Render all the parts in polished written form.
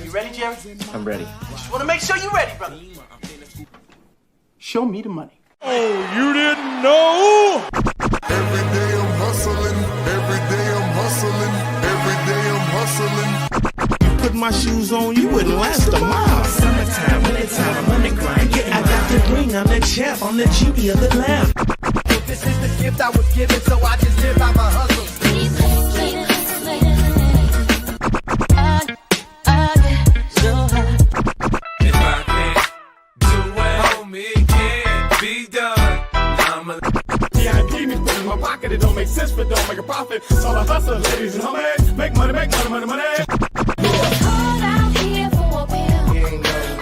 You ready, Jerry? I'm ready. Just want to make sure you're ready, brother. Show me the money. Oh, you didn't know? Every day I'm hustling. Every day I'm hustling. Every day I'm hustling. Put my shoes on, you wouldn't last a mile. Summertime, wintertime, I'm on the grind. Yeah, I got the ring, I'm the champ, I'm the genie of the lamp. This is the gift I was given, so I just live by my hustle. If I can't do it, homie, it can't be done. Yeah, I keep it in my pocket, it don't make sense, but don't make a profit. So I hustle, ladies and homies, make money, money. It's hard out here for a pill.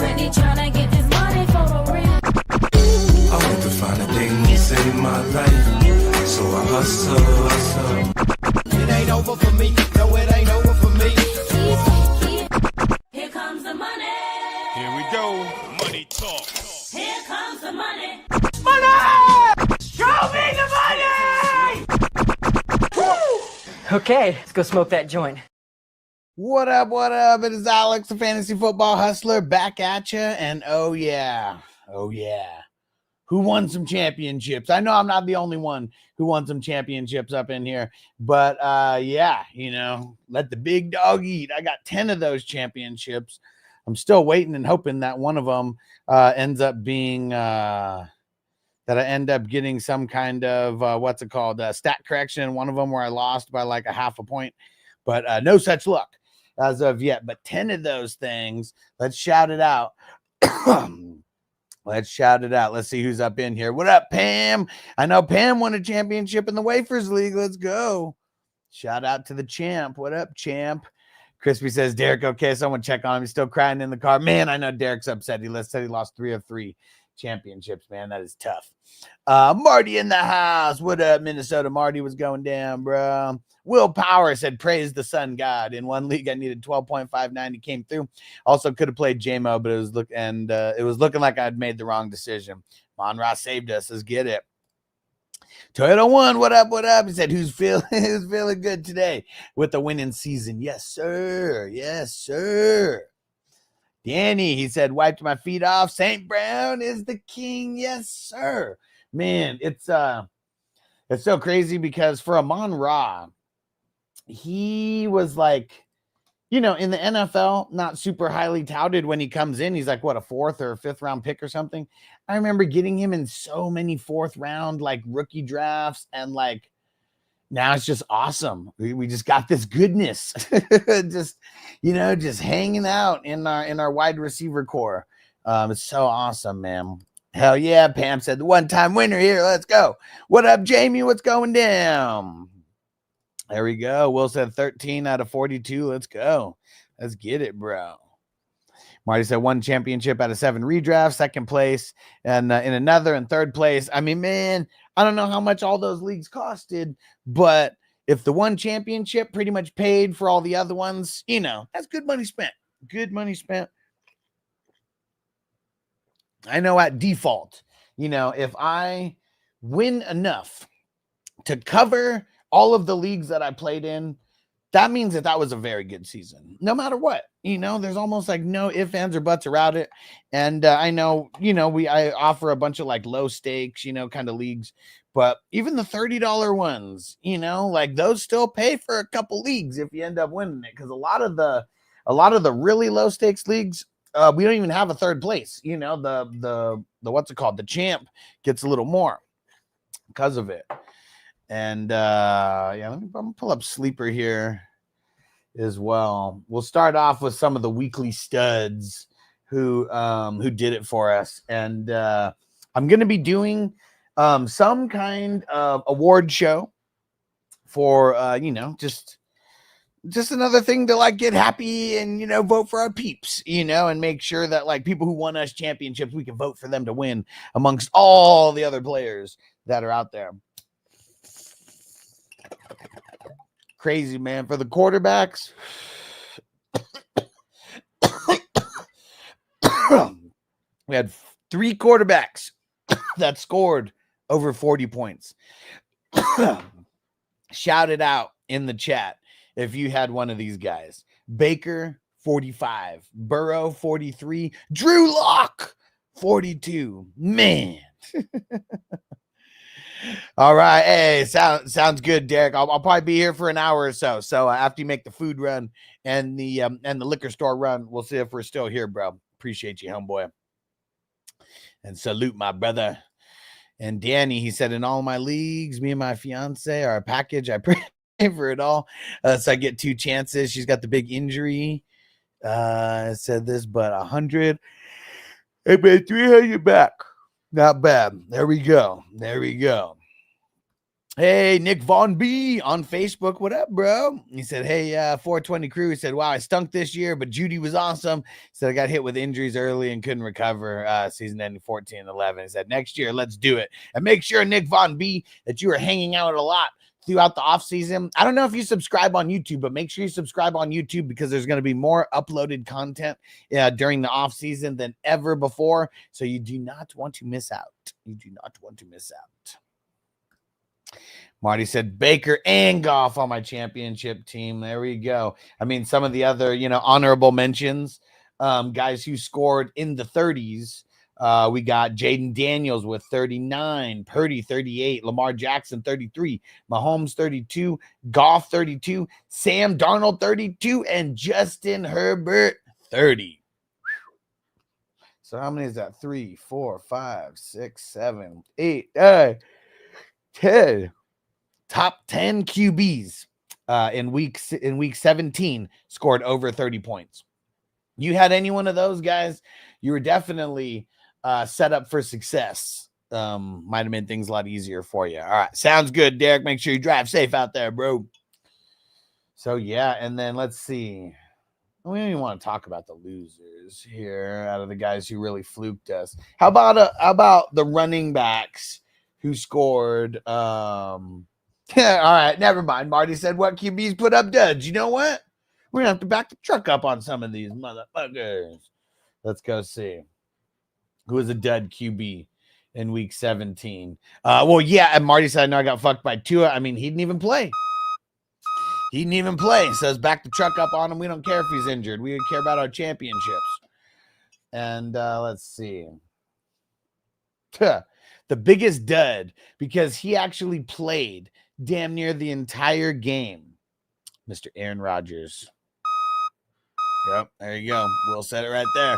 Really tryna get this money for the real. I want to find a thing to save my life, so I hustle. It ain't over for me. No, it ain't over for me. Here comes the money. Here we go. Money talk. Here comes the money. Show me the money! Okay, let's go smoke that joint. What up? What up? It is Alex, the Fantasy Football Hustler, back at you. And oh yeah, who won some championships? I know I'm not the only one who won some championships up in here, but yeah, you know, let the big dog eat. I got 10 of those championships. I'm still waiting and hoping that one of them ends up being that I end up getting some kind of what's it called, stat correction. One of them where I lost by like a half a point, but no such luck as of yet. But 10 of those things. Let's shout it out. Let's shout it out. Let's see who's up in here. What up, Pam? I know Pam won a championship in the Wafers League. Let's go. Shout out to the champ. What up, champ? Crispy says, Derek, okay, someone check on him. He's still crying in the car. Man, I know Derek's upset. He said he lost 3 of 3 championships, man. That is tough. Marty in the house. What up, Minnesota? Marty was going down, bro. Will Power said, praise the sun god. In one league, I needed 12.59. He came through. Also could have played JMO, but it was looking like I'd made the wrong decision. Monra saved us. Let's get it. Toyota One, what up? What up? He said, who's feeling good today with the winning season? Yes, sir. Yes, sir. Danny, he said, wiped my feet off. St. Brown is the king. Yes, sir. Man, it's so crazy because for Amon Ra, he was like, you know, in the NFL, not super highly touted when he comes in. He's like, what, a 4th or 5th round pick or something? I remember getting him in so many 4th round, like rookie drafts. And like, now it's just awesome. We just got this goodness, just, you know, just hanging out in our wide receiver core. It's so awesome, man. Hell yeah. Pam said the one-time winner here. Let's go. What up, Jamie? What's going down? There we go. Will said 13 out of 42. Let's go. Let's get it, bro. Marty said 1 championship out of 7 redrafts, 2nd place, and in another and 3rd place. I mean, man, I don't know how much all those leagues costed, but if the 1 championship pretty much paid for all the other ones, you know, that's good money spent. Good money spent. I know at default, you know, if I win enough to cover all of the leagues that I played in, that means that was a very good season, no matter what. You know, there's almost like no ifs, ands, or buts around it. And I know, you know, I offer a bunch of like low stakes, you know, kind of leagues, but even the $30 ones, you know, like those still pay for a couple leagues if you end up winning it. Because a lot of the really low stakes leagues, we don't even have a 3rd place. You know, the what's it called? The champ gets a little more because of it. And yeah, I'm gonna pull up Sleeper here as well. We'll start off with some of the weekly studs who did it for us. And I'm gonna be doing some kind of award show for you know, just another thing to like get happy and, you know, vote for our peeps, you know, and make sure that like people who won us championships, we can vote for them to win amongst all the other players that are out there. Crazy, man. For the quarterbacks, we had 3 quarterbacks that scored over 40 points. Shout it out in the chat if you had one of these guys. Baker, 45. Burrow, 43. Drew Lock, 42. Man. All right. Hey, sounds good, Derek. I'll probably be here for an hour or so. So after you make the food run and the liquor store run, we'll see if we're still here, bro. Appreciate you, homeboy. And salute my brother. And Danny, he said, in all my leagues, me and my fiance are a package. I pray for it all. So I get 2 chances. She's got the big injury. I said this, but 100. I made 300 back. Not bad. There we go. Hey, Nick Von B on Facebook. What up, bro? He said, hey, 420 crew. He said, wow, I stunk this year, but Judy was awesome. He said, I got hit with injuries early and couldn't recover. Season ending 14-11. He said, next year, let's do it. And make sure, Nick Von B, that you are hanging out a lot throughout the off season. I don't know if you subscribe on YouTube, but make sure you subscribe on YouTube because there's going to be more uploaded content during the off season than ever before. So you do not want to miss out. Marty said Baker and Goff on my championship team. There we go. I mean, some of the other, honorable mentions, guys who scored in the 30s. We got Jaden Daniels with 39, Purdy 38, Lamar Jackson 33, Mahomes 32, Goff 32, Sam Darnold 32, and Justin Herbert 30. So how many is that? 3, 4, 5, 6, 7, 8, 9, 10. Top 10 QBs in week 17 scored over 30 points. You had any one of those guys, you were definitely set up for success. Might have made things a lot easier for you. All right. Sounds good, Derek. Make sure you drive safe out there, bro. So, yeah. And then let's see. We don't even want to talk about the losers here out of the guys who really fluked us. How about the running backs who scored? Yeah, all right, never mind. Marty said, what QBs put up duds? You know what? We're going to have to back the truck up on some of these motherfuckers. Let's go see. Who was a dud QB in week 17? Well, yeah, and Marty said, I know I got fucked by Tua. I mean, he didn't even play. So let's back the truck up on him. We don't care if he's injured. We care about our championships. And let's see. The biggest dud, because he actually played damn near the entire game, Mr. Aaron Rodgers. Yep, there you go. We'll set it right there.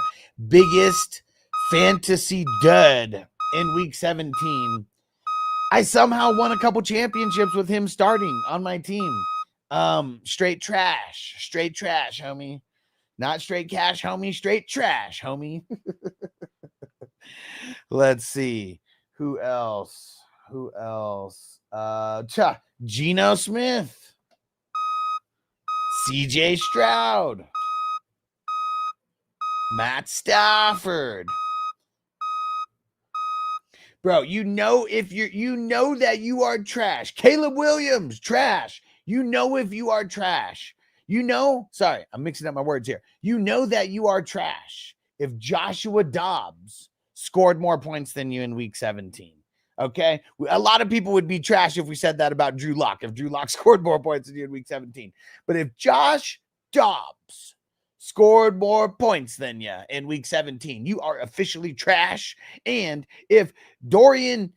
Biggest fantasy dud in week 17. I somehow won a couple championships with him starting on my team. Straight trash, homie. Not straight cash, homie. Straight trash, homie. Let's see. Who else? Geno Smith, CJ Stroud, Matt Stafford. Bro, you know that you are trash. Caleb Williams, trash. You know if you are trash. Sorry, I'm mixing up my words here. You know that you are trash if Joshua Dobbs scored more points than you in week 17. Okay? A lot of people would be trash if we said that about Drew Lock, if Drew Lock scored more points than you in week 17. But if Josh Dobbs scored more points than you in week 17, you are officially trash. And if Dorian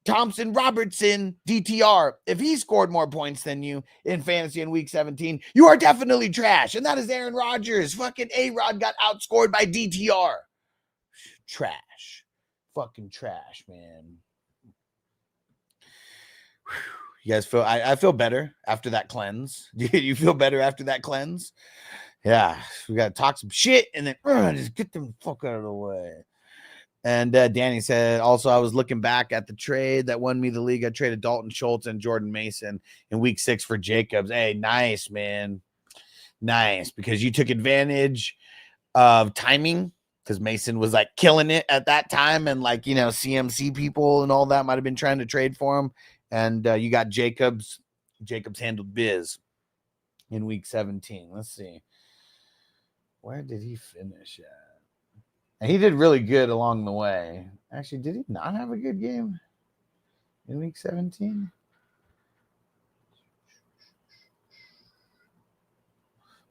Thompson-Robertson, DTR, if he scored more points than you in fantasy in week 17, you are definitely trash. And that is Aaron Rodgers. Fucking A-Rod got outscored by DTR. Trash. Fucking trash, man. You guys feel, I feel better after that cleanse. Do you feel better after that cleanse? Yeah, we got to talk some shit and then just get them fuck out of the way. And Danny said, also, I was looking back at the trade that won me the league. I traded Dalton Schultz and Jordan Mason in week 6 for Jacobs. Hey, nice, man. Nice, because you took advantage of timing, because Mason was like killing it at that time. And like, CMC people and all that might have been trying to trade for him. And you got Jacobs. Jacobs handled biz in week 17. Let's see. Where did he finish at? And he did really good along the way. Actually, did he not have a good game in week 17?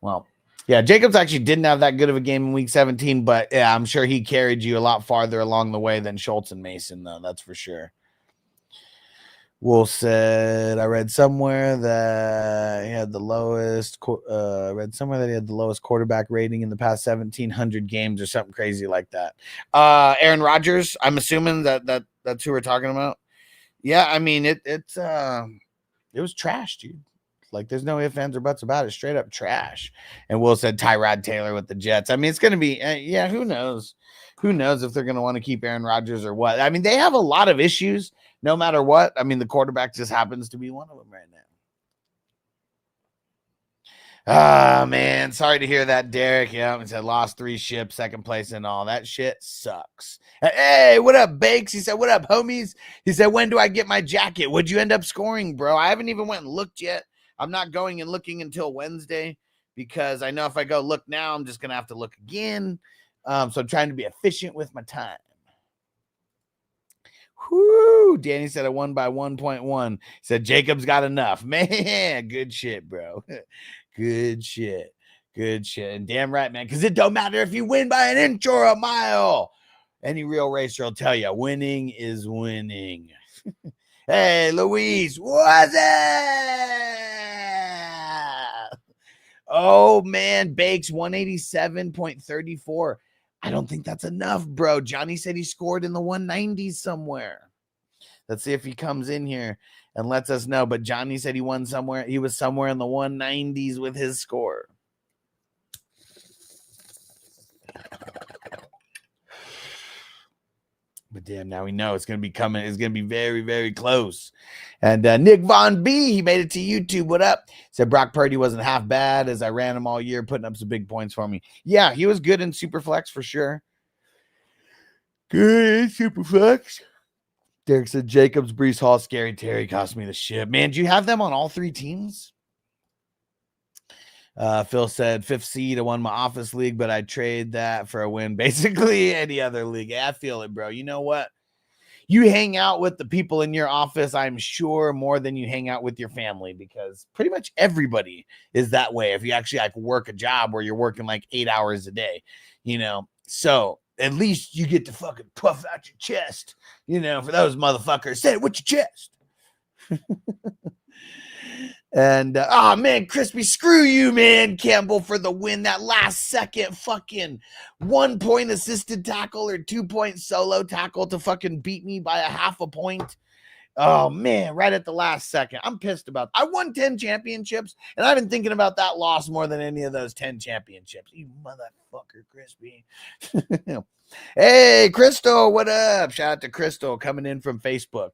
Well, Yeah, Jacobs actually didn't have that good of a game in week 17, but yeah, I'm sure he carried you a lot farther along the way than Schultz and Mason, though. That's for sure. Wolf said, I read somewhere that he had the lowest quarterback rating in the past 1,700 games or something crazy like that. Aaron Rodgers, I'm assuming that's who we're talking about. Yeah, I mean, it was trash, dude. Like, there's no ifs, ands, or buts about it. Straight up trash. And Will said Tyrod Taylor with the Jets. I mean, it's going to be, yeah, who knows? Who knows if they're going to want to keep Aaron Rodgers or what? I mean, they have a lot of issues no matter what. I mean, the quarterback just happens to be one of them right now. Ah, man. Sorry to hear that, Derek. Yeah, he said lost 3 ships, second place and all. That shit sucks. Hey, what up, Bakes? He said, what up, homies? He said, when do I get my jacket? Would you end up scoring, bro? I haven't even went and looked yet. I'm not going and looking until Wednesday because I know if I go look now, I'm just going to have to look again. So I'm trying to be efficient with my time. Whoo! Danny said I won by 1.1. He said Jacob's got enough. Man, good shit, bro. Good shit. Good shit. And damn right, man, because it don't matter if you win by an inch or a mile. Any real racer will tell you winning is winning. Hey, Luis, what's up? Oh, man, Bakes 187.34. I don't think that's enough, bro. Johnny said he scored in the 190s somewhere. Let's see if he comes in here and lets us know. But Johnny said he won somewhere. He was somewhere in the 190s with his score. But damn, now we know it's going to be coming. It's going to be very, very close. And Nick Von B, he made it to YouTube. What up? Said Brock Purdy wasn't half bad as I ran him all year, putting up some big points for me. Yeah, he was good in Superflex for sure. Good in Superflex. Derek said Jacobs, Brees Hall, Scary Terry cost me the ship. Man, do you have them on all 3 teams? Phil said 5th seed. I won my office league, but I trade that for a win. Basically, any other league. Yeah, I feel it, bro. You know what? You hang out with the people in your office, I'm sure, more than you hang out with your family because pretty much everybody is that way. If you actually like work a job where you're working like 8 hours a day, you know, so at least you get to fucking puff out your chest, you know, for those motherfuckers. Say it with your chest. And, oh, man, Crispy, screw you, man, Campbell, for the win. That last second fucking 1-point assisted tackle or 2-point solo tackle to fucking beat me by a half a point. Oh, man, right at the last second. I'm pissed about that. I won 10 championships, and I've been thinking about that loss more than any of those 10 championships. You motherfucker, Crispy. Hey, Crystal, what up? Shout out to Crystal coming in from Facebook.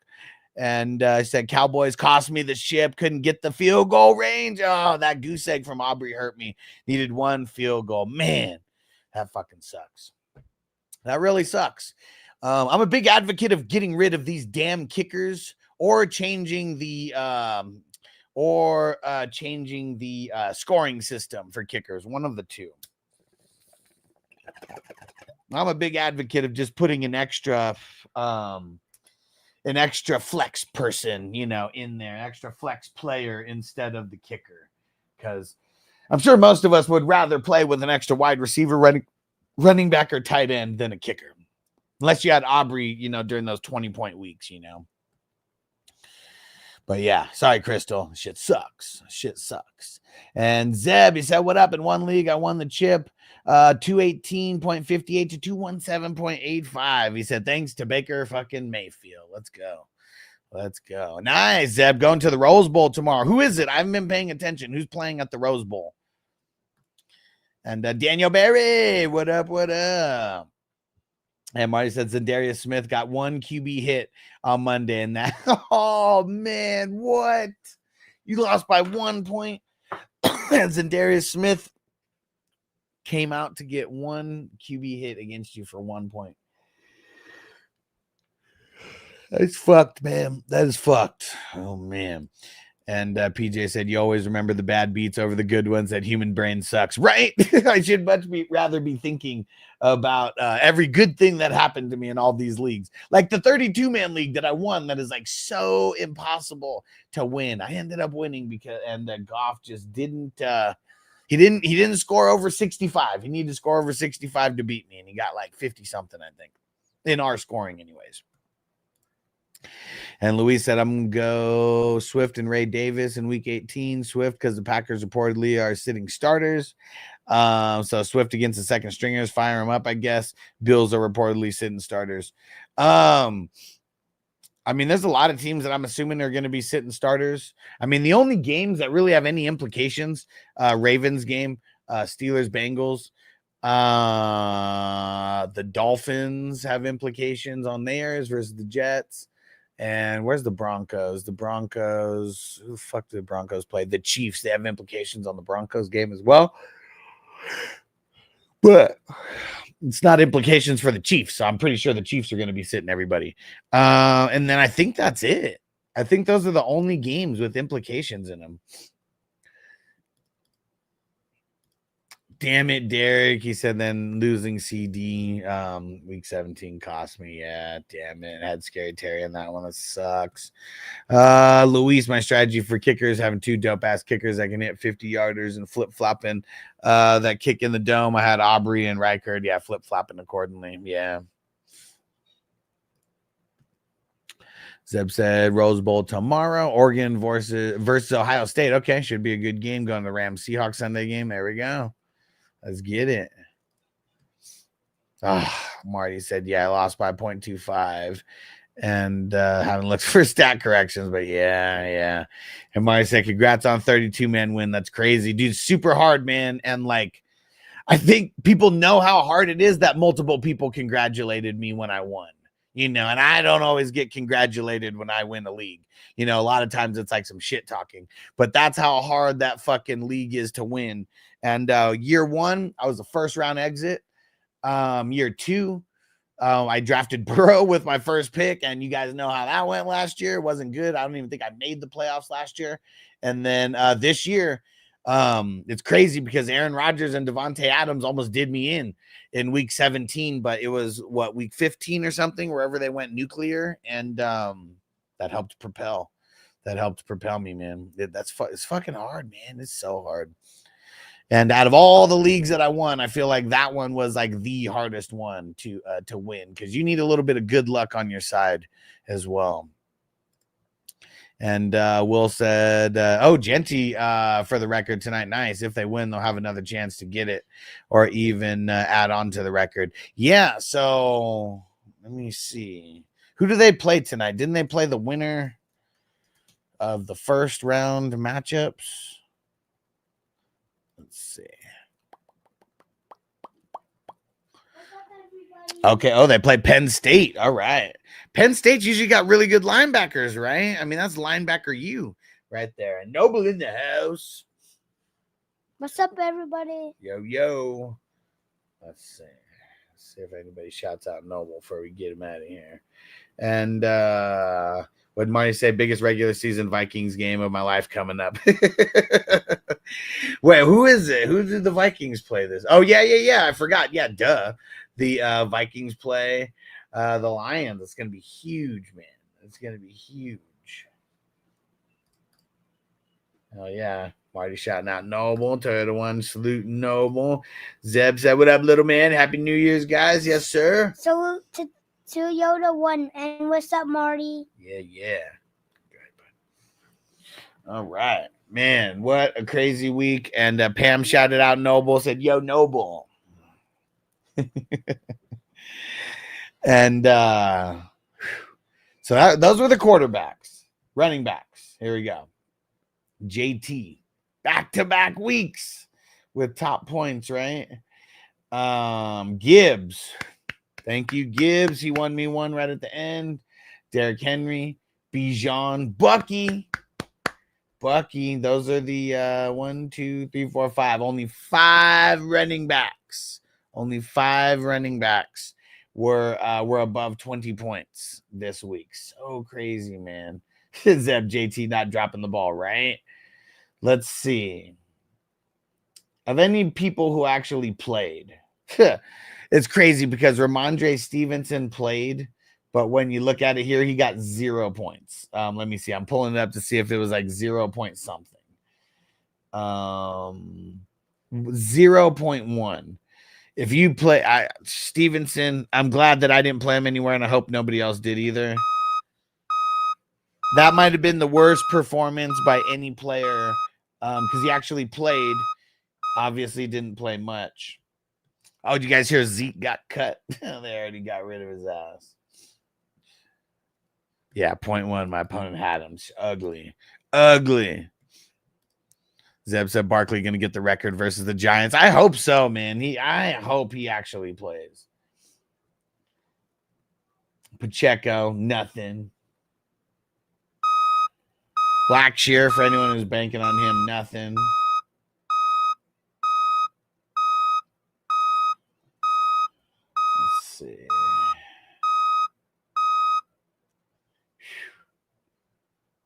And I said, Cowboys cost me the ship. Couldn't get the field goal range. Oh, that goose egg from Aubrey hurt me. Needed 1 field goal. Man, that fucking sucks. That really sucks. I'm a big advocate of getting rid of these damn kickers or changing the scoring system for kickers. One of the two. I'm a big advocate of just putting an extra flex person, you know, in there, extra flex player instead of the kicker. Because I'm sure most of us would rather play with an extra wide receiver, running back, or tight end than a kicker. Unless you had Aubrey, you know, during those 20-point weeks, you know. But yeah, sorry, Crystal. Shit sucks. Shit sucks. And Zeb, he said, what up? In one league, I won the chip. 218.58 to 217.85. He said, thanks to Baker fucking Mayfield. Let's go. Let's go. Nice, Zeb. Going to the Rose Bowl tomorrow. Who is it? I haven't been paying attention. Who's playing at the Rose Bowl? And Daniel Berry. What up? What up? And Marty said Za'Darius Smith got 1 QB hit on Monday. And that, oh, man, what? You lost by 1 point. And Za'Darius Smith came out to get 1 QB hit against you for 1 point. That's fucked, man. That is fucked. Oh, man. And PJ said, you always remember the bad beats over the good ones. That human brain sucks. Right? I should rather be thinking about every good thing that happened to me in all these leagues. Like the 32-man league that I won that is like so impossible to win. I ended up winning because Goff just didn't He didn't score over 65. He needed to score over 65 to beat me, and he got like 50 something, I think, in our scoring, anyways. And Luis said, I'm going to go Swift and Ray Davis in week 18. Swift, because the Packers reportedly are sitting starters. So Swift against the second stringers, fire him up, I guess. Bills are reportedly sitting starters. I mean, there's a lot of teams that I'm assuming are going to be sitting starters. I mean, the only games that really have any implications, Ravens game, Steelers, Bengals, the Dolphins have implications on theirs versus the Jets. And where's the Broncos? The Broncos, who the fuck did the Broncos play? The Chiefs, they have implications on the Broncos game as well. But it's not implications for the Chiefs. So I'm pretty sure the Chiefs are going to be sitting everybody. And then I think that's it. I think those are the only games with implications in them. Damn it, Derek. He said then losing CD week 17 cost me. Yeah, damn it. I had Scary Terry on that one. That sucks. Luis, my strategy for kickers, having two dope-ass kickers that can hit 50-yarders and flip-flopping that kick in the dome. I had Aubrey and Reichard. Yeah, flip-flopping accordingly. Yeah. Zeb said Rose Bowl tomorrow. Oregon versus Ohio State. Okay, should be a good game. Going to the Rams Seahawks Sunday game. There we go. Let's get it. Marty said, yeah, I lost by 0.25 and haven't looked for stat corrections, but yeah. And Marty said, congrats on 32-man win. That's crazy, dude. Super hard, man. And like, I think people know how hard it is that multiple people congratulated me when I won, you know, and I don't always get congratulated when I win a league. You know, a lot of times it's like some shit talking, but that's how hard that fucking league is to win. And year one, I was a first round exit. Year two, I drafted Burrow with my first pick, and you guys know how that went last year. It wasn't good. I don't even think I made the playoffs last year. And then this year, it's crazy because Aaron Rodgers and Devontae Adams almost did me in week 17, but it was week 15 or something, wherever they went nuclear, and that helped propel. That helped propel me, man. It's fucking hard, man. It's so hard. And out of all the leagues that I won, I feel like that one was like the hardest one to win, because you need a little bit of good luck on your side as well. And Will said, Genty, for the record tonight, nice. If they win, they'll have another chance to get it or even add on to the record. Yeah, so let me see. Who do they play tonight? Didn't they play the winner of the first round matchups? Let's see. Okay. They played Penn State. All right. Penn State's usually got really good linebackers, right? I mean, that's linebacker you right there. And Noble in the house. What's up, everybody? Yo. Let's see if anybody shouts out Noble before we get him out of here. And what did Marty say? Biggest regular season Vikings game of my life coming up. Wait, who is it? Who did the Vikings play this? Oh, yeah. I forgot. Yeah, duh. The Vikings play the Lions. It's going to be huge, man. It's going to be huge. Oh, yeah. Marty shouting out Noble. Toyota One saluting Noble. Zeb said, what up, little man? Happy New Year's, guys. Yes, sir. Salute to Yoda One. And what's up, Marty? Yeah. All right. Man, what a crazy week. And Pam shouted out Noble, said, yo, Noble. And so those were the quarterbacks. Running backs. Here we go. JT. Back-to-back weeks with top points, right? Gibbs. Thank you, Gibbs. He won me one right at the end. Derrick Henry. Bijan. Bucky. Those are the 1, 2, 3, 4, 5. Only 5 running backs. Only 5 running backs were above 20 points this week. So crazy, man. Zeb JT not dropping the ball, right? Let's see. Of any people who actually played, it's crazy because Ramondre Stevenson played, but when you look at it here, he got 0 points. Let me see. I'm pulling it up to see if it was like 0 point something. 0.1. If you play Stevenson, I'm glad that I didn't play him anywhere, and I hope nobody else did either. That might have been the worst performance by any player because he actually played. Obviously didn't play much. Oh, did you guys hear Zeke got cut? They already got rid of his ass. Yeah, 0.1. My opponent had him. Ugly. Zeb said Barkley going to get the record versus the Giants. I hope so, man. I hope he actually plays. Pacheco, nothing. Blackshear, for anyone who's banking on him, nothing. Let's see.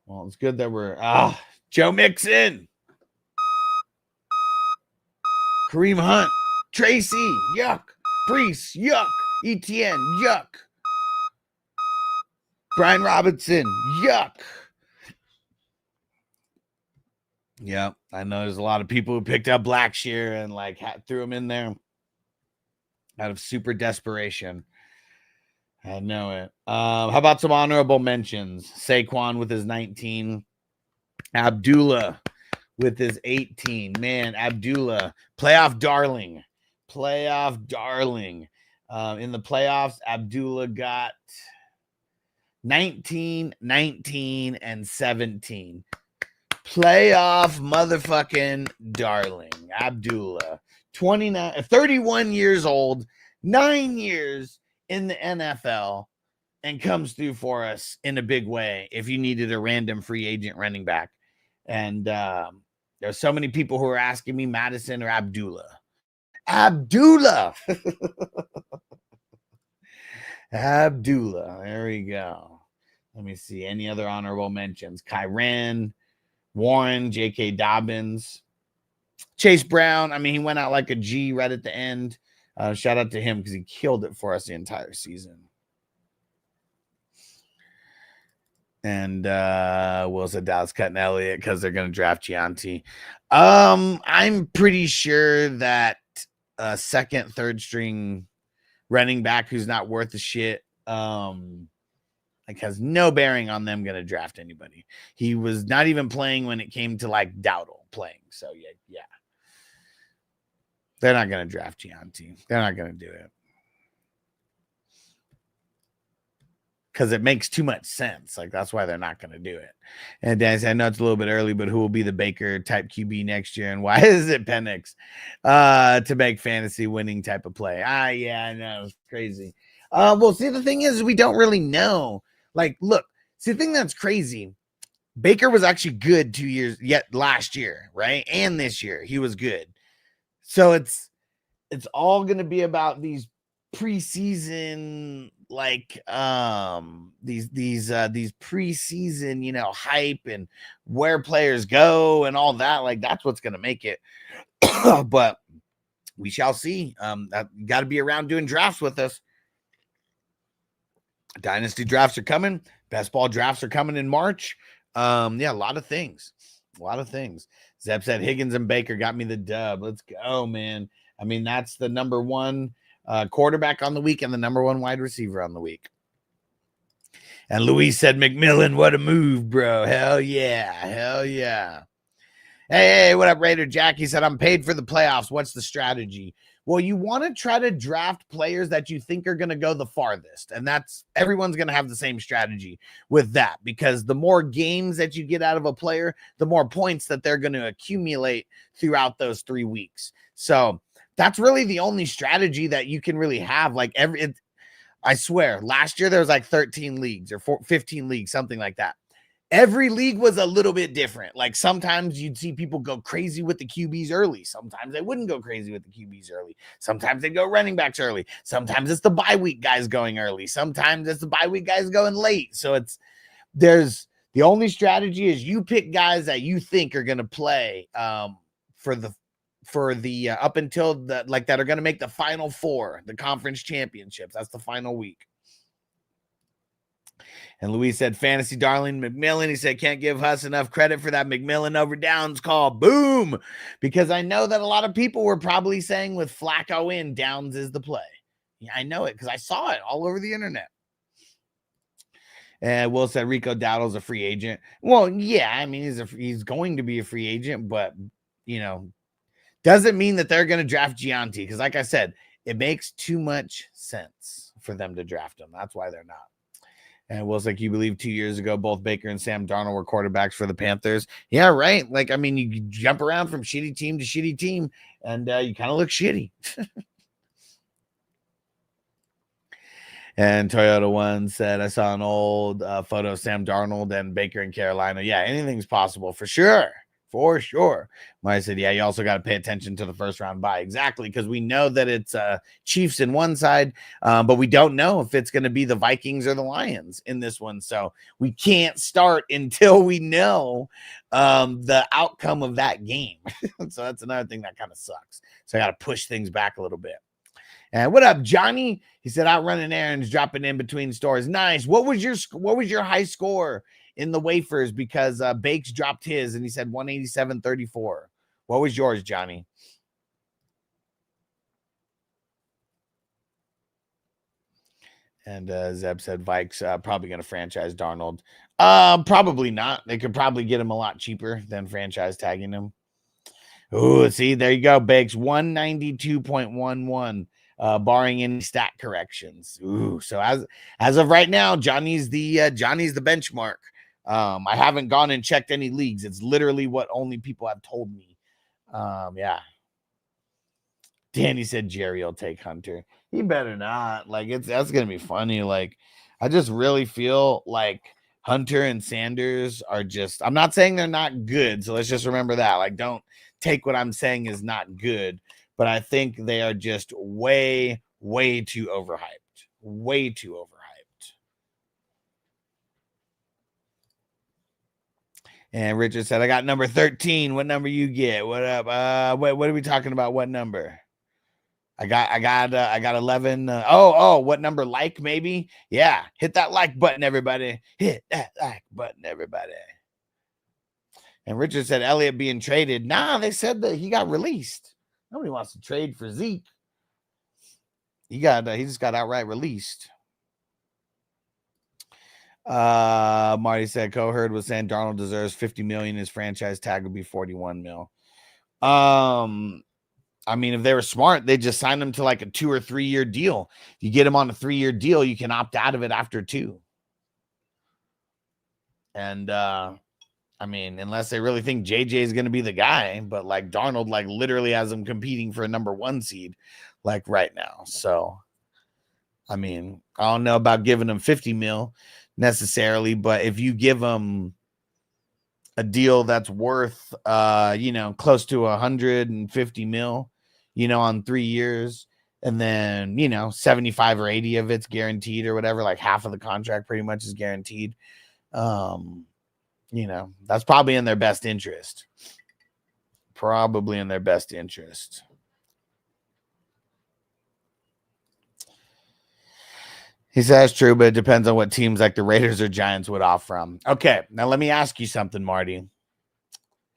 Well, it's good that we're Joe Mixon, Kareem Hunt, Tracy, yuck. Priest, yuck. ETN, yuck. Brian Robinson, yuck. Yeah, I know there's a lot of people who picked up Blackshear and like threw him in there out of super desperation. I know it. How about some honorable mentions? Saquon with his 19. Abdullah with his 18. Man, Abdullah, playoff darling. In the playoffs, Abdullah got 19, 19, and 17. Playoff motherfucking darling. Abdullah, 31 years old, 9 years in the NFL, and comes through for us in a big way if you needed a random free agent running back. And there's so many people who are asking me Madison or Abdullah. Abdullah. Abdullah. There we go. Let me see. Any other honorable mentions? Kyren, Warren, J.K. Dobbins, Chase Brown. I mean, he went out like a G right at the end. Shout out to him because he killed it for us the entire season. And Will said Dallas cutting Elliott because they're going to draft Gianti. I'm pretty sure that second, third string running back who's not worth a shit has no bearing on them going to draft anybody. He was not even playing when it came to like Dowdle playing. So yeah. They're not going to draft Gianti. They're not going to do it. Because it makes too much sense. Like, that's why they're not going to do it. And Dan said, I know it's a little bit early, but who will be the Baker type QB next year? And why is it Penix to make fantasy winning type of play? Yeah, I know. It's crazy. Well, see, the thing is, we don't really know. Like, look, see, the thing that's crazy, Baker was actually good 2 years yet last year, right? And this year, he was good. So it's all going to be about these preseason, like these preseason, hype and where players go and all that. Like, that's what's going to make it. But we shall see. Got to be around doing drafts with us. Dynasty drafts are coming. Best ball drafts are coming in March. A lot of things. Zeb said Higgins and Baker got me the dub. Let's go, man. I mean, that's the number one quarterback on the week and the number one wide receiver on the week. And Luis said, McMillan, what a move, bro. Hell yeah. Hey, what up, Raider? Jackie said, I'm paid for the playoffs. What's the strategy? Well, you want to try to draft players that you think are going to go the farthest. And everyone's going to have the same strategy with that, because the more games that you get out of a player, the more points that they're going to accumulate throughout those 3 weeks. So that's really the only strategy that you can really have. Like I swear, last year there was like 13 leagues or 15 leagues, something like that. Every league was a little bit different. Like, sometimes you'd see people go crazy with the QBs early. Sometimes they wouldn't go crazy with the QBs early. Sometimes they go running backs early. Sometimes it's the bye week guys going early. Sometimes it's the bye week guys going late. So the only strategy is you pick guys that you think are going to play for the up until that are going to make the Final Four, the conference championships. That's the final week. And Louise said, fantasy darling McMillan. He said, can't give Huss enough credit for that McMillan over Downs call. Boom. Because I know that a lot of people were probably saying with Flacco in, Downs is the play. Yeah, I know it because I saw it all over the internet. And Will said Rico Dowdle's a free agent. Well, yeah, I mean, he's going to be a free agent, but, doesn't mean that they're going to draft Gianti. Because like I said, it makes too much sense for them to draft him. That's why they're not. And Will's like, you believe 2 years ago, both Baker and Sam Darnold were quarterbacks for the Panthers? Yeah, right. Like, I mean, you jump around from shitty team to shitty team, and you kind of look shitty. And Toyota One said, I saw an old photo of Sam Darnold and Baker in Carolina. Yeah, anything's possible for sure. For sure. Maya said, yeah, you also got to pay attention to the first round bye. Exactly, because we know that it's Chiefs in one side, but we don't know if it's going to be the Vikings or the Lions in this one. So we can't start until we know the outcome of that game. So that's another thing that kind of sucks. So I got to push things back a little bit. And what up, Johnny? He said, out running errands, dropping in between stores. Nice. What was your high score in the wafers? Because Bakes dropped his and he said 187.34. What was yours, Johnny? And Zeb said Vikes probably going to franchise Darnold. Probably not. They could probably get him a lot cheaper than franchise tagging him. Oh, see, there you go, Bakes. 192.11. Barring any stat corrections. Ooh, so as of right now, Johnny's the benchmark. I haven't gone and checked any leagues. It's literally what only people have told me. Yeah. Danny said Jerry will take Hunter. He better not. Like that's gonna be funny. Like I just really feel like Hunter and Sanders are just. I'm not saying they're not good. So let's just remember that. Like don't take what I'm saying is not good. But I think they are just way, way too overhyped. Way too overhyped. And Richard said, I got number 13. What number you get? What up? What are we talking about? What number? I got 11. What number? Like maybe? Yeah. Hit that like button, everybody. Hit that like button, everybody. And Richard said, Elliott being traded. Nah, they said that he got released. Nobody wants to trade for Zeke. He just got outright released. Marty said Coherd was saying Darnold deserves $50 million. His franchise tag would be $41 million. I mean, if they were smart, they just signed him to like a 2 or 3 year deal. You get him on a 3-year deal, you can opt out of it after 2. And I mean, unless they really think JJ is going to be the guy, but like Darnold, like literally has him competing for a number 1 seed, like right now. So, I mean, I don't know about giving him 50 mil necessarily, but if you give him a deal that's worth, close to 150 mil, on 3 years, and then, 75 or 80 of it's guaranteed or whatever, like half of the contract pretty much is guaranteed. That's probably in their best interest. Probably in their best interest. He says true, but it depends on what teams like the Raiders or Giants would offer him. Okay, now let me ask you something, Marty.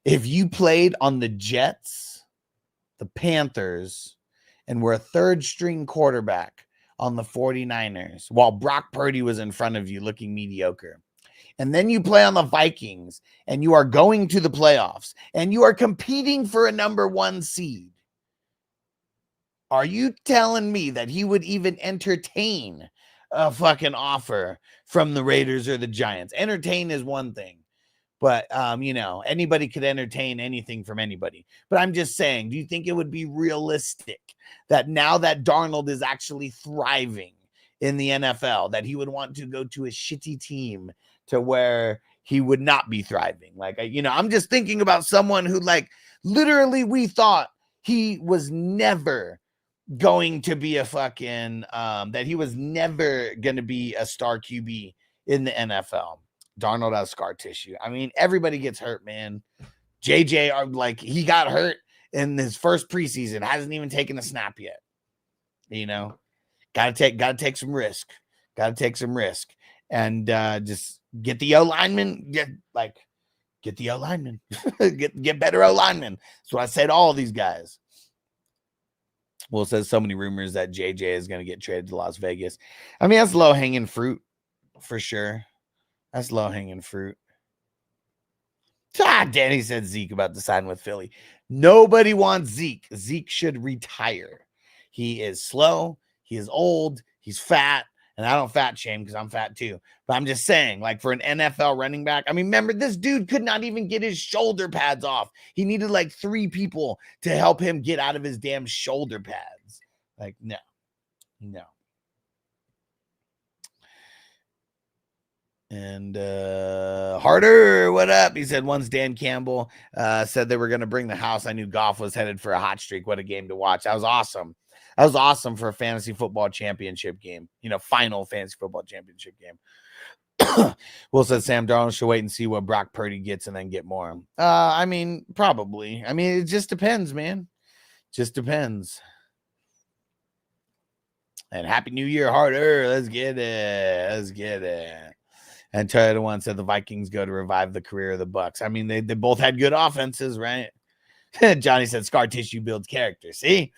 If you played on the Jets, the Panthers, and were a third-string quarterback on the 49ers while Brock Purdy was in front of you looking mediocre, and then you play on the Vikings and you are going to the playoffs and you are competing for a number 1 seed, are you telling me that he would even entertain a fucking offer from the Raiders or the Giants? Entertain is one thing, but anybody could entertain anything from anybody. But I'm just saying, do you think it would be realistic that now that Darnold is actually thriving in the NFL, that he would want to go to a shitty team to where he would not be thriving? Like, I'm just thinking about someone who, like, literally we thought he was never going to be a fucking, that he was never going to be a star QB in the NFL. Darnold has scar tissue. I mean, everybody gets hurt, man. JJ, he got hurt in his first preseason, hasn't even taken a snap yet. Gotta take some risk. and just get the O lineman, get the O lineman, get better O lineman. That's what I said to all these guys. Well, it says so many rumors that JJ is going to get traded to Las Vegas. I mean, that's low hanging fruit for sure. That's low hanging fruit. Danny said Zeke about to sign with Philly. Nobody wants Zeke. Zeke should retire. He is slow. He is old. He's fat. And I don't fat shame because I'm fat too. But I'm just saying, like, for an NFL running back, I mean, remember, this dude could not even get his shoulder pads off. He needed like 3 people to help him get out of his damn shoulder pads. Like, no. And Harder, what up? He said once Dan Campbell said they were going to bring the house, I knew Goff was headed for a hot streak. What a game to watch. That was awesome. That was awesome for a fantasy football championship game. Final fantasy football championship game. Will said Sam Darnold should wait and see what Brock Purdy gets and then get more. I mean, probably. I mean, it just depends, man. Just depends. And Happy New Year, Harder. Let's get it. And Toyota One said the Vikings go to revive the career of the Bucks. I mean, they both had good offenses, right? Johnny said scar tissue builds character. See?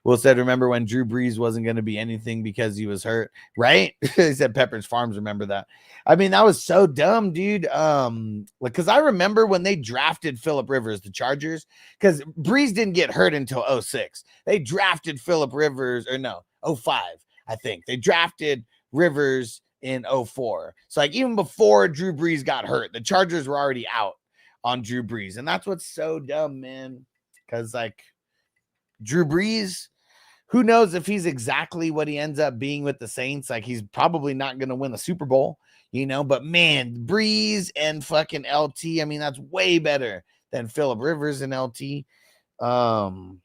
Will said, remember when Drew Brees wasn't going to be anything because he was hurt, right? He said Pepper's Farms, remember that. I mean, that was so dumb, dude. Because I remember when they drafted Phillip Rivers, the Chargers, because Brees didn't get hurt until 06. They drafted Phillip Rivers, or no, 05, I think. They drafted Rivers in 04. So like even before Drew Brees got hurt, the Chargers were already out on Drew Brees. And that's what's so dumb, man. Because like Drew Brees, who knows if he's exactly what he ends up being with the Saints. Like he's probably not going to win the Super Bowl, but man, Brees and fucking LT, I mean, that's way better than Phillip Rivers and LT. And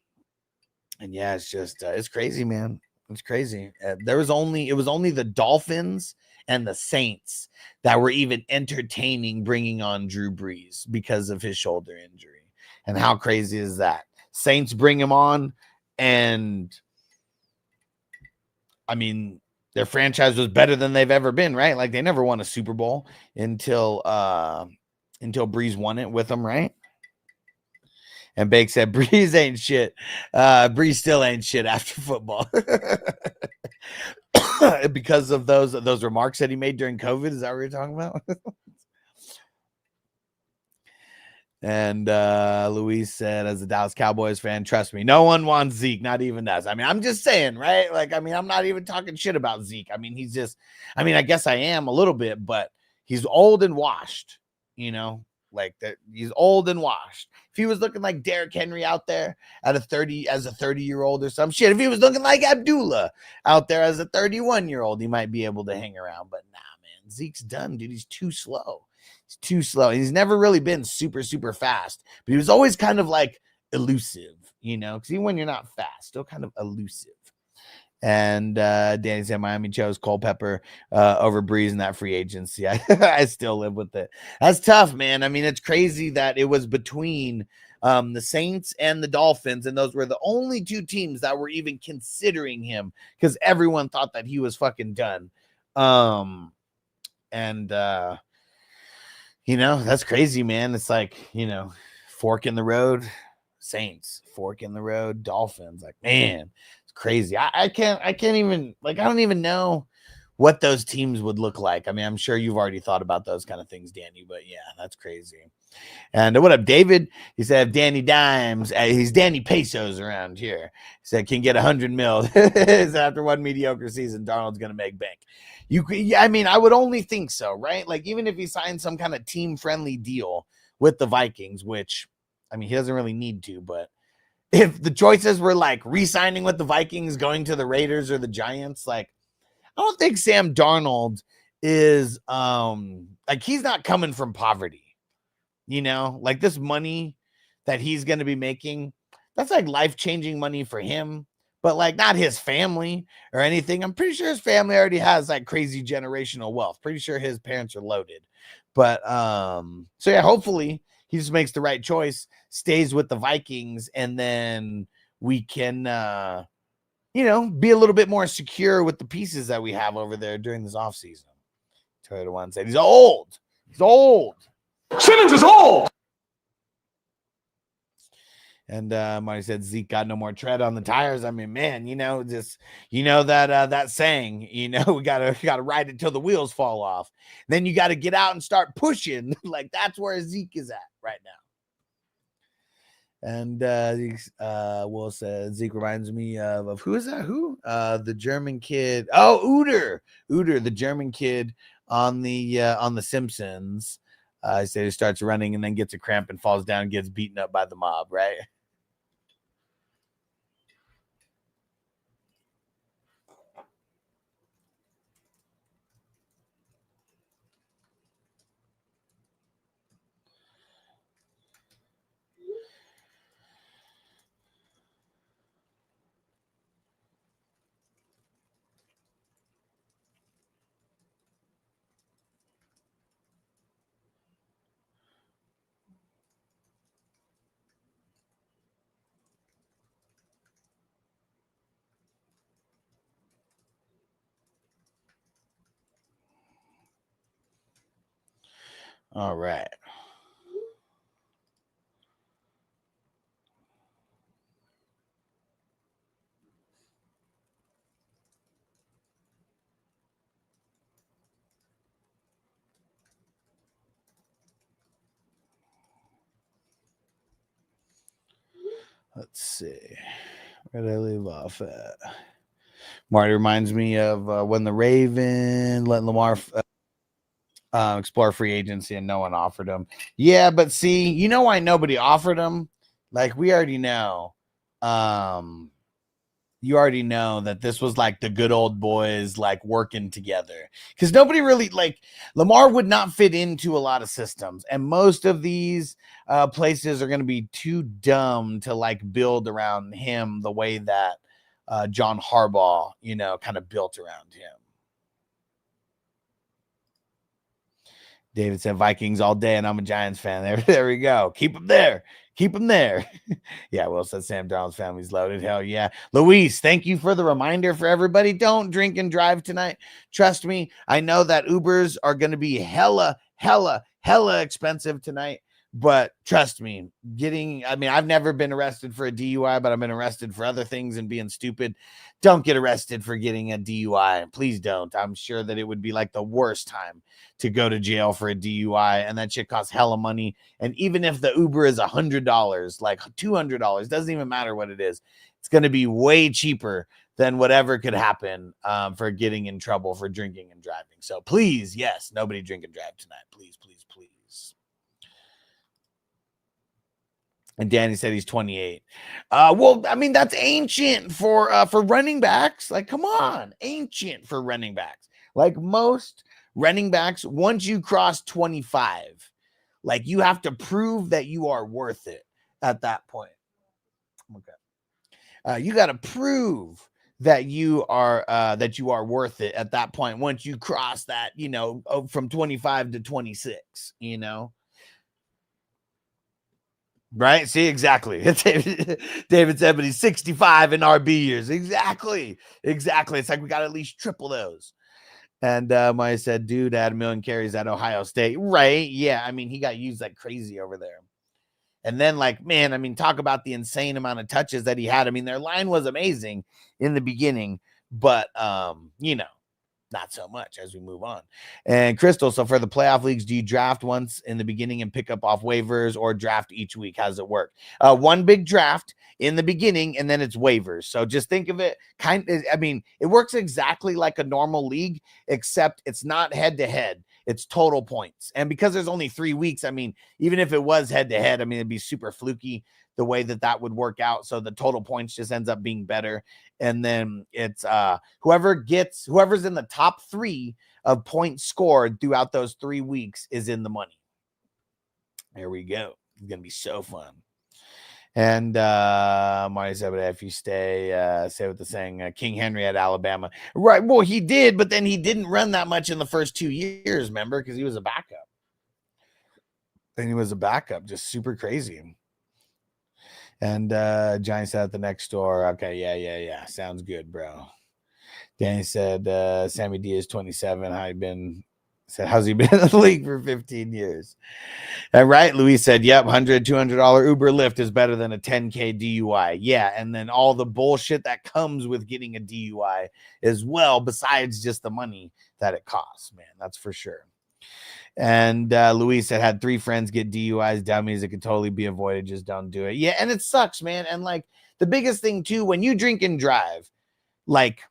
yeah, it's just, it's crazy, man. It's crazy. It was only the Dolphins and the Saints that were even entertaining bringing on Drew Brees because of his shoulder injury. And how crazy is that? Saints bring him on, and I mean, their franchise was better than they've ever been, right? Like they never won a Super Bowl until Brees won it with them, right? And Bake said, Brees ain't shit. Brees still ain't shit after football. Because of those remarks that he made during COVID. Is that what you're talking about? And Luis said, as a Dallas Cowboys fan, trust me, no one wants Zeke, not even us. I mean, I'm just saying, right? Like, I mean, I'm not even talking shit about Zeke. I mean, I guess I am a little bit, but he's old and washed, like that. He's old and washed. If he was looking like Derrick Henry out there as a 30-year-old or some shit, if he was looking like Abdullah out there as a 31-year-old, he might be able to hang around. But nah, man, Zeke's done, dude. He's too slow. He's never really been super, super fast, but he was always kind of like elusive, because even when you're not fast, still kind of elusive. And Danny said Miami chose Culpepper over Brees in that free agency. I still live with it. That's tough, man. I mean, it's crazy that it was between the Saints and the Dolphins, and those were the only 2 teams that were even considering him because everyone thought that he was fucking done. That's crazy, man. It's like, fork in the road, Saints, fork in the road, Dolphins. Like, man, it's crazy. I can't even, like, I don't even know what those teams would look like. I mean, I'm sure you've already thought about those kind of things, Danny, but yeah, that's crazy. And what up, David? He said, Danny Dimes, he's Danny Pesos around here. He said, can get 100 mil. After one mediocre season, Darnold's going to make bank. I would only think so, right? Like, even if he signed some kind of team-friendly deal with the Vikings, which, I mean, he doesn't really need to, but if the choices were like re-signing with the Vikings, going to the Raiders or the Giants, like, I don't think Sam Darnold is, like, he's not coming from poverty, like this money that he's going to be making, that's like life-changing money for him. But like not his family or anything. I'm pretty sure his family already has like crazy generational wealth. Pretty sure his parents are loaded. But so yeah, hopefully he just makes the right choice, stays with the Vikings, and then we can be a little bit more secure with the pieces that we have over there during this offseason. Toyota One said he's old. He's old. Simmons is old. And Marty said Zeke got no more tread on the tires. I mean, man, that saying, we gotta ride it till the wheels fall off. Then you got to get out and start pushing. Like that's where Zeke is at right now. And Will said Zeke reminds me of who is that? Who? The German kid. Oh, Uder, the German kid on the Simpsons. I said he starts running and then gets a cramp and falls down and gets beaten up by the mob, right? All right. Let's see. Where did I leave off at? Marty reminds me of when the Raven let Lamar explore free agency and no one offered him. Yeah, but see, why nobody offered him? Like we already know. You already know that this was like the good old boys like working together, because nobody really like Lamar would not fit into a lot of systems, and most of these places are going to be too dumb to like build around him the way that John Harbaugh, kind of built around him. David said Vikings all day, and I'm a Giants fan. There we go. Keep them there. Keep them there. Yeah, Will said Sam Darnold's family's loaded. Hell yeah. Luis, thank you for the reminder for everybody. Don't drink and drive tonight. Trust me, I know that Ubers are going to be hella expensive tonight. But trust me, I've never been arrested for a DUI, but I've been arrested for other things and being stupid. Don't get arrested for getting a DUI. Please don't. I'm sure that it would be like the worst time to go to jail for a DUI, and that shit costs hella money. And even if the Uber is $100, like $200, doesn't even matter what it is. It's going to be way cheaper than whatever could happen for getting in trouble for drinking and driving. So please, yes, nobody drink and drive tonight. Please, please, please. And Danny said he's 28. Well, I mean, that's ancient for running backs. Like, come on, ancient for running backs. Like most running backs, once you cross 25, like you have to prove that you are worth it at that point. Okay. You got to prove that you are worth it at that point. Once you cross that, from 25 to 26, Right? See, exactly. David said, but he's 65 in RB years. Exactly. It's like we got at least triple those. And Maya said, dude had 1 million carries at Ohio State. Right. Yeah. I mean, he got used like crazy over there. And then, like, man, I mean, talk about the insane amount of touches that he had. I mean, their line was amazing in the beginning, but, not so much as we move on. And Crystal, so for the playoff leagues, do you draft once in the beginning and pick up off waivers, or draft each week? How does it work? One big draft in the beginning, and then it's waivers. So just think of it it works exactly like a normal league, except it's not head to head. It's total points. And because there's only 3 weeks, I mean, even if it was head to head, I mean, it'd be super fluky the way that would work out. So the total points just ends up being better. And then it's whoever's in the top 3 of points scored throughout those 3 weeks is in the money. There we go. It's going to be so fun. And Marty said, but if you say with the saying, King Henry at Alabama. Right. Well, he did, but then he didn't run that much in the first 2 years, remember? Because he was a backup. Just super crazy. And Johnny said at the next door. Okay, yeah. Sounds good, bro. Danny said, Sammy D is 27. How you been? Said, how's he been in the league for 15 years? And right, Luis said, yep, $100, $200 Uber Lyft is better than a 10K DUI. Yeah, and then all the bullshit that comes with getting a DUI as well, besides just the money that it costs, man. That's for sure. And Luis said, had 3 friends get DUIs, dummies. It could totally be avoided. Just don't do it. Yeah, and it sucks, man. And like the biggest thing too, when you drink and drive, like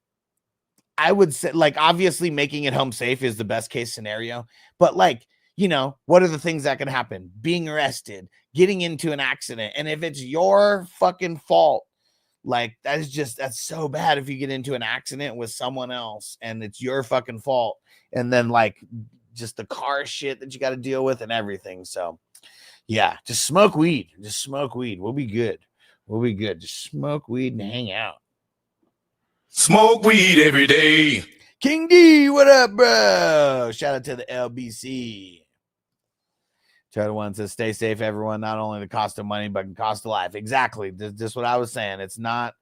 I would say, like, obviously making it home safe is the best case scenario, but like, you know, what are the things that can happen? Being arrested, getting into an accident. And if it's your fucking fault, like that's so bad if you get into an accident with someone else and it's your fucking fault. And then like just the car shit that you got to deal with and everything. So yeah, just smoke weed. Just smoke weed. We'll be good. We'll be good. Just smoke weed and hang out. Smoke weed every day. King D, what up, bro? Shout out to the LBC. Charter One says, stay safe, everyone. Not only the cost of money, but can cost of life. Exactly. This is what I was saying. It's not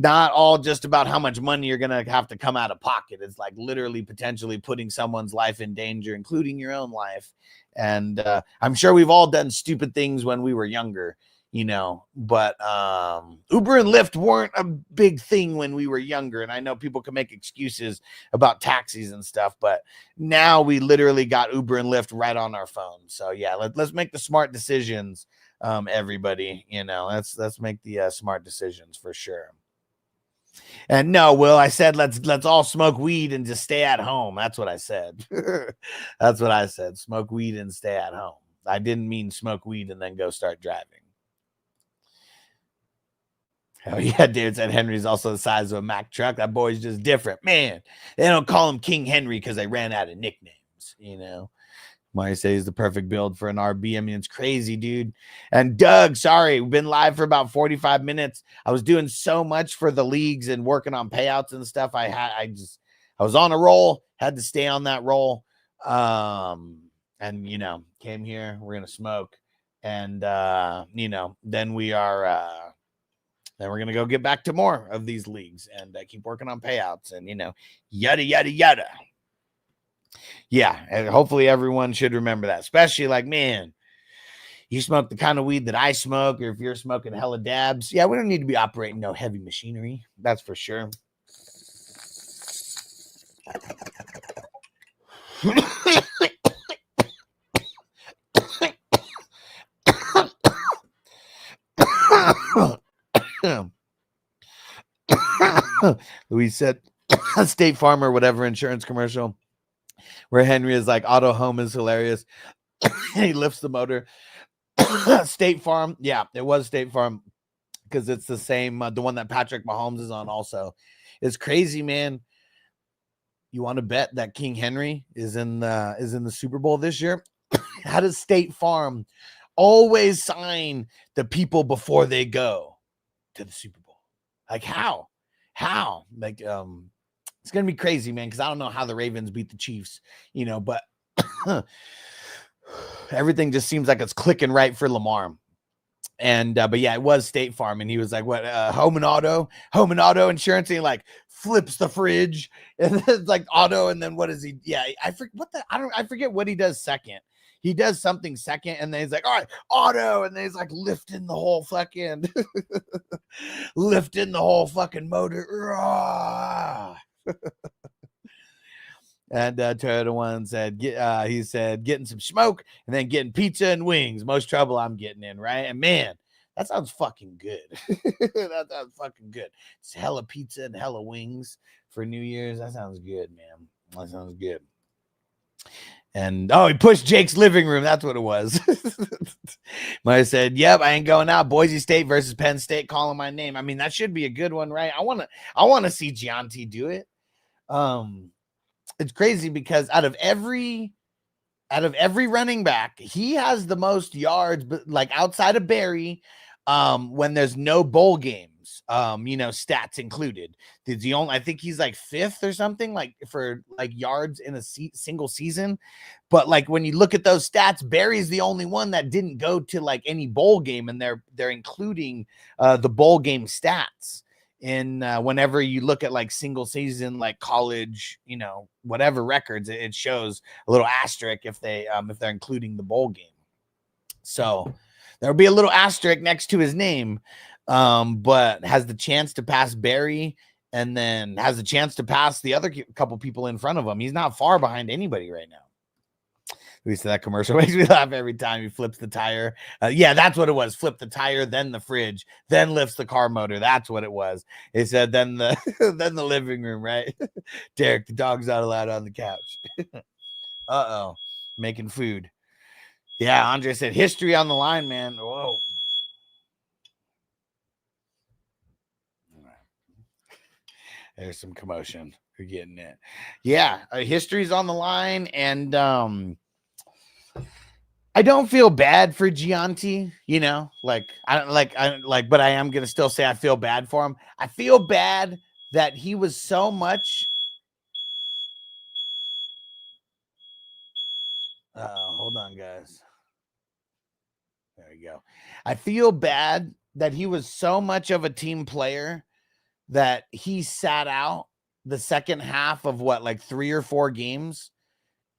all just about how much money you're going to have to come out of pocket. It's like literally potentially putting someone's life in danger, including your own life. And I'm sure we've all done stupid things when we were younger, you know, but Uber and Lyft weren't a big thing when we were younger. And I know people can make excuses about taxis and stuff, but now we literally got Uber and Lyft right on our phone. So yeah, let's make the smart decisions, everybody. You know, let's make the smart decisions for sure. And no, Will, I said let's all smoke weed and just stay at home. That's what I said. That's what I said. Smoke weed and stay at home. I didn't mean smoke weed and then go start driving. Oh yeah, David said Henry's also the size of a Mack truck. That boy's just different. Man, they don't call him King Henry because they ran out of nicknames, you know. Mario says he's the perfect build for an RB. I mean, it's crazy, dude. And Doug, sorry, we've been live for about 45 minutes. I was doing so much for the leagues and working on payouts and stuff. I was on a roll, had to stay on that roll. And you know, came here, we're gonna smoke. And you know, then we're going to go get back to more of these leagues and keep working on payouts and, you know, yada, yada, yada. Yeah. And hopefully everyone should remember that, especially like, man, you smoke the kind of weed that I smoke, or if you're smoking hella dabs. Yeah, we don't need to be operating no heavy machinery. That's for sure. Louise said State Farm or whatever insurance commercial where Henry is like, auto home is hilarious. He lifts the motor. State Farm. Yeah, it was State Farm because it's the same, the one that Patrick Mahomes is on also. It's crazy, man. You want to bet that King Henry is in the Super Bowl this year? How does State Farm always sign the people before they go to the Super Bowl? Like how? Like it's gonna be crazy, man, because I don't know how the Ravens beat the Chiefs, you know, but everything just seems like it's clicking right for Lamar. And but yeah, it was State Farm, and he was like, what, home and auto insurance, and he like flips the fridge, and then it's like auto, and then what is he? Yeah, I forget what he does second. He does something second, and then he's like, all right, auto, and then he's like lifting the whole fucking motor. And Toyota One said, he said, getting some smoke and then getting pizza and wings. Most trouble I'm getting in, right? And man, that sounds fucking good. That sounds fucking good. It's hella pizza and hella wings for New Year's. That sounds good, man. That sounds good. And he pushed Jake's living room. That's what it was. Maya said, yep, I ain't going out. Boise State versus Penn State calling my name. I mean, that should be a good one, right? I want to see Gianti do it. It's crazy because out of every running back, he has the most yards, but like outside of Barry, when there's no bowl games, you know, stats included. I think he's like 5th or something, like for like yards in a single season. But like when you look at those stats, Barry's the only one that didn't go to like any bowl game, and they're including the bowl game stats in whenever you look at like single season, like college, you know, whatever records, it shows a little asterisk if they're including the bowl game. So there'll be a little asterisk next to his name, but has the chance to pass Barry and then has a chance to pass the other couple people in front of him. He's not far behind anybody right now. We said that commercial makes me laugh every time he flips the tire. Yeah, that's what it was. Flip the tire, then the fridge, then lifts the car motor. That's what it was. It said then the then the living room, right? Derek, the dog's not allowed on the couch. Uh-oh, making food. Yeah, Andre said history on the line, man. Whoa. There's some commotion. We're getting it. Yeah, history's on the line, and I don't feel bad for Gianti, you know, but I am gonna still say I feel bad for him. I feel bad that he was so much. Hold on, guys. There we go. I feel bad that he was so much of a team player that he sat out the second half of like 3 or 4 games,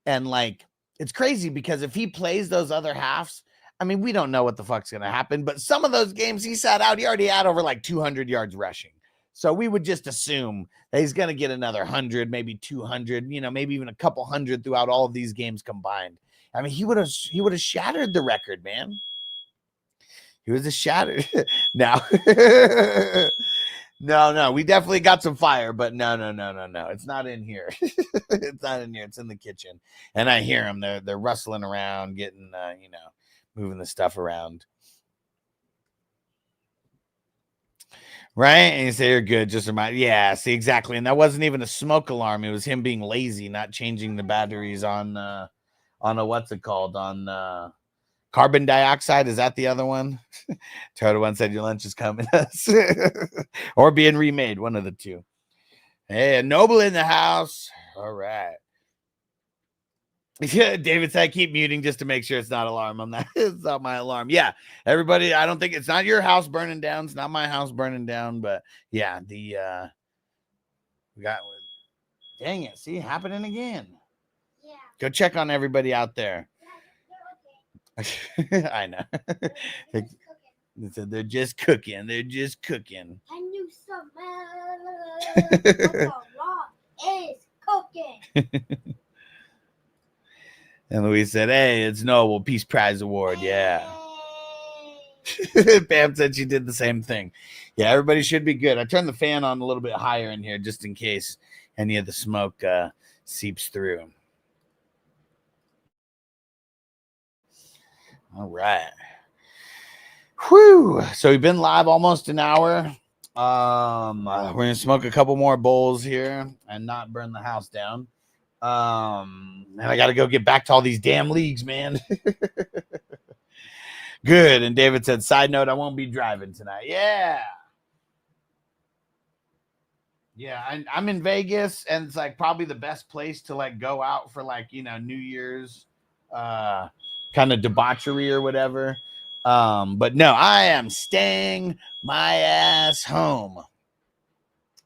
and like. It's crazy because if he plays those other halves, I mean, we don't know what the fuck's going to happen, but some of those games he sat out, he already had over like 200 yards rushing. So we would just assume that he's going to get another 100, maybe 200, you know, maybe even a couple hundred throughout all of these games combined. I mean, he would have shattered the record, man. He was a shattered. Now, no, we definitely got some fire, but no. It's not in here. It's not in here. It's in the kitchen, and I hear them. They're rustling around, getting moving the stuff around. Right? And you say you're good. Just remind. Yeah, see exactly. And that wasn't even a smoke alarm. It was him being lazy, not changing the batteries on a what's it called on. Carbon dioxide, is that the other one? Toto one said your lunch is coming. Or being remade, one of the two. Hey, a Noble in the house. All right. Yeah, David said I keep muting just to make sure it's not alarm. It's not my alarm. Yeah, everybody, I don't think it's not your house burning down. It's not my house burning down, but yeah, we got dang it, see, happening again. Yeah. Go check on everybody out there. I know. They're just cooking. They're just cooking. I knew something. What the law is cooking. And Louise said, "Hey, it's Noble Peace Prize Award." Yeah. Pam said she did the same thing. Yeah, everybody should be good. I turned the fan on a little bit higher in here just in case any of the smoke seeps through. All right. Whew. So we've been live almost an hour. We're gonna smoke a couple more bowls here and not burn the house down. And I gotta go get back to all these damn leagues, man. Good. And David said, side note, I won't be driving tonight. Yeah. Yeah, I'm in Vegas, and it's like probably the best place to like go out for like, New Year's kind of debauchery or whatever. But no, I am staying my ass home.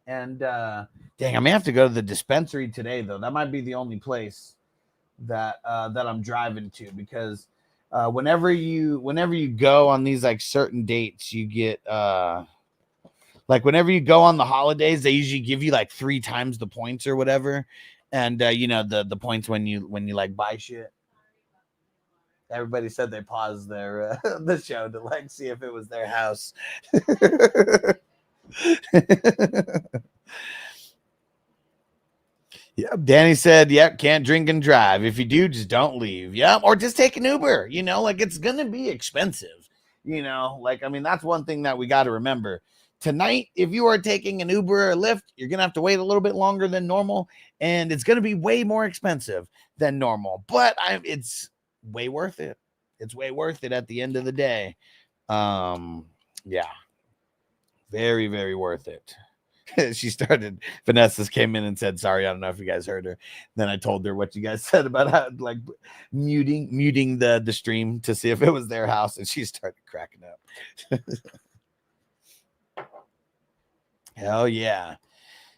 And dang, I may have to go to the dispensary today, though. That might be the only place that I'm driving to, because whenever you go on these like certain dates, you get like whenever you go on the holidays, they usually give you like 3 times the points or whatever. And the points when you like buy shit. Everybody said they paused their the show to like see if it was their house. Yep, Danny said, "Yep, can't drink and drive. If you do, just don't leave." Yep, or just take an Uber. Like it's gonna be expensive. Like I mean, that's one thing that we got to remember. Tonight, if you are taking an Uber or Lyft, you're gonna have to wait a little bit longer than normal, and it's gonna be way more expensive than normal. But it's way worth it. It's way worth it at the end of the day. Yeah, very, very worth it. She started, Vanessa came in and said, sorry, I don't know if you guys heard her. Then I told her what you guys said about how like muting the stream to see if it was their house, and she started cracking up. Hell yeah.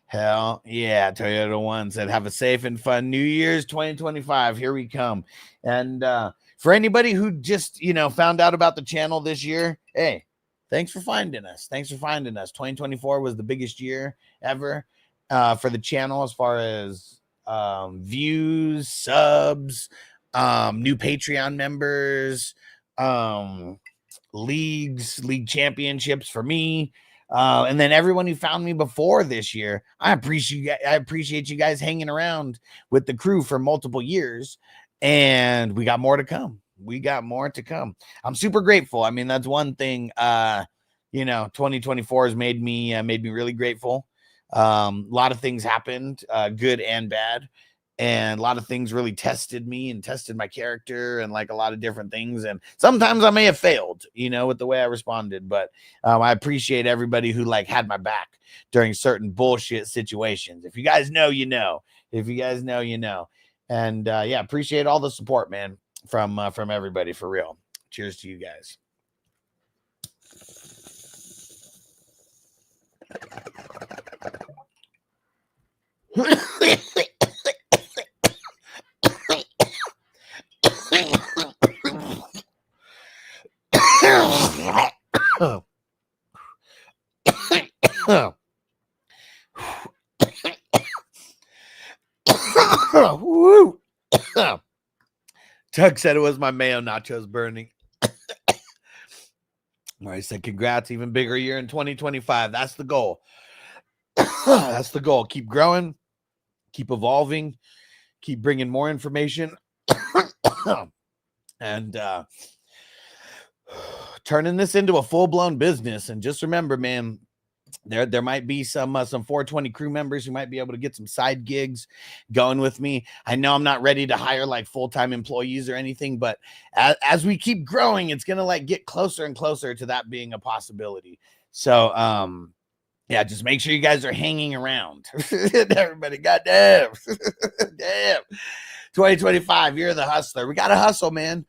Hell yeah. Toyota One said, have a safe and fun New Year's 2025. Here we come. And for anybody who just, found out about the channel this year, hey, thanks for finding us. Thanks for finding us. 2024 was the biggest year ever for the channel as far as views, subs, new Patreon members, league championships for me. And then everyone who found me before this year, I appreciate you guys hanging around with the crew for multiple years, and we got more to come. I'm super grateful. I mean, that's one thing. 2024 has made me really grateful. A lot of things happened, good and bad. And a lot of things really tested me and tested my character and like a lot of different things. And sometimes I may have failed, with the way I responded. But I appreciate everybody who like had my back during certain bullshit situations. If you guys know, you know. If you guys know, you know. And yeah, appreciate all the support, man, from everybody for real. Cheers to you guys. Tug said it was my mayo nachos burning. Murray said, congrats, even bigger year in 2025. That's the goal. That's the goal. Keep growing, keep evolving, keep bringing more information, and turning this into a full-blown business. And just remember, man, there might be some 420 crew members who might be able to get some side gigs going with me. I know I'm not ready to hire like full-time employees or anything, but as we keep growing, it's gonna like get closer and closer to that being a possibility. So yeah, just make sure you guys are hanging around. Everybody, goddamn. Damn. 2025, you're the hustler. We gotta hustle, man.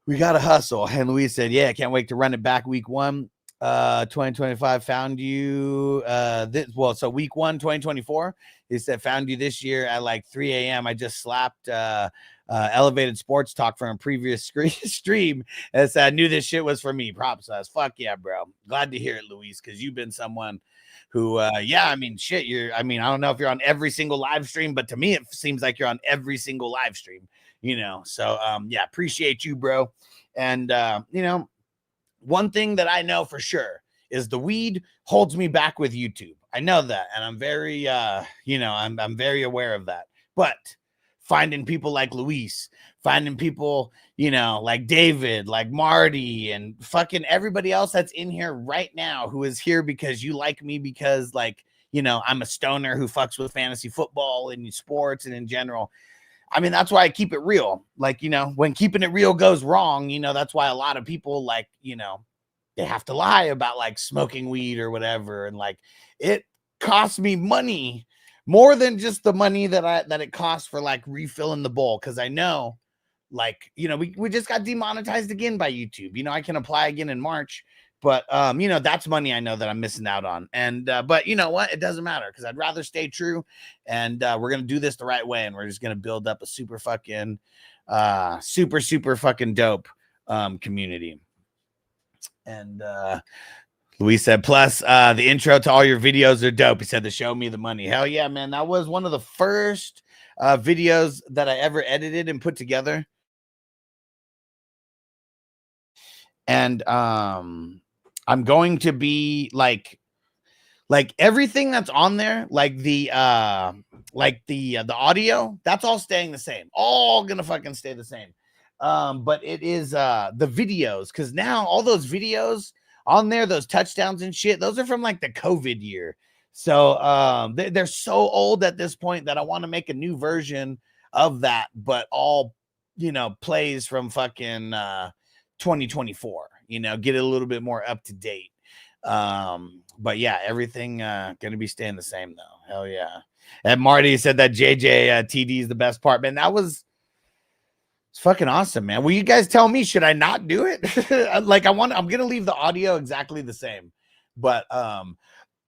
We gotta hustle. And Louise said, yeah, can't wait to run it back week 1. 2025 found you so week 1 2024, he said found you this year at like 3 a.m. I just slapped elevated sports talk from a previous stream and said I knew this shit was for me. Props us. Fuck yeah, bro. Glad to hear it, Luis, because you've been someone who yeah, I mean shit, I don't know if you're on every single live stream, but to me it seems like you're on every single live stream, so yeah, appreciate you, bro. And one thing that I know for sure is the weed holds me back with YouTube. I know that. And I'm very, I'm very aware of that. But finding people like Luis, finding people, like David, like Marty, and fucking everybody else that's in here right now who is here because you like me, because like, I'm a stoner who fucks with fantasy football and sports and in general. I mean, that's why I keep it real. Like, when keeping it real goes wrong, that's why a lot of people like, they have to lie about like smoking weed or whatever. And like, it costs me money more than just the money that it costs for like refilling the bowl. Cause I know like, we just got demonetized again by YouTube. I can apply again in March, but that's money I know that I'm missing out on. And but you know what, it doesn't matter, because I'd rather stay true, and we're gonna do this the right way, and we're just gonna build up a super fucking dope community. And Luis said, plus the intro to all your videos are dope. He said to show me the money. Hell yeah, man. That was one of the first videos that I ever edited and put together. And I'm going to be like everything that's on there, like the audio, that's all staying the same. All gonna fucking stay the same. But it is the videos, because now all those videos on there, those touchdowns and shit, those are from like the COVID year. So they're so old at this point that I want to make a new version of that, but all plays from fucking 2024, get it a little bit more up to date. But yeah, everything gonna be staying the same though. Hell yeah. And Marty said that JJ TD is the best part, man. It's fucking awesome, man. Will you guys tell me, should I not do it? Like I'm gonna leave the audio exactly the same, but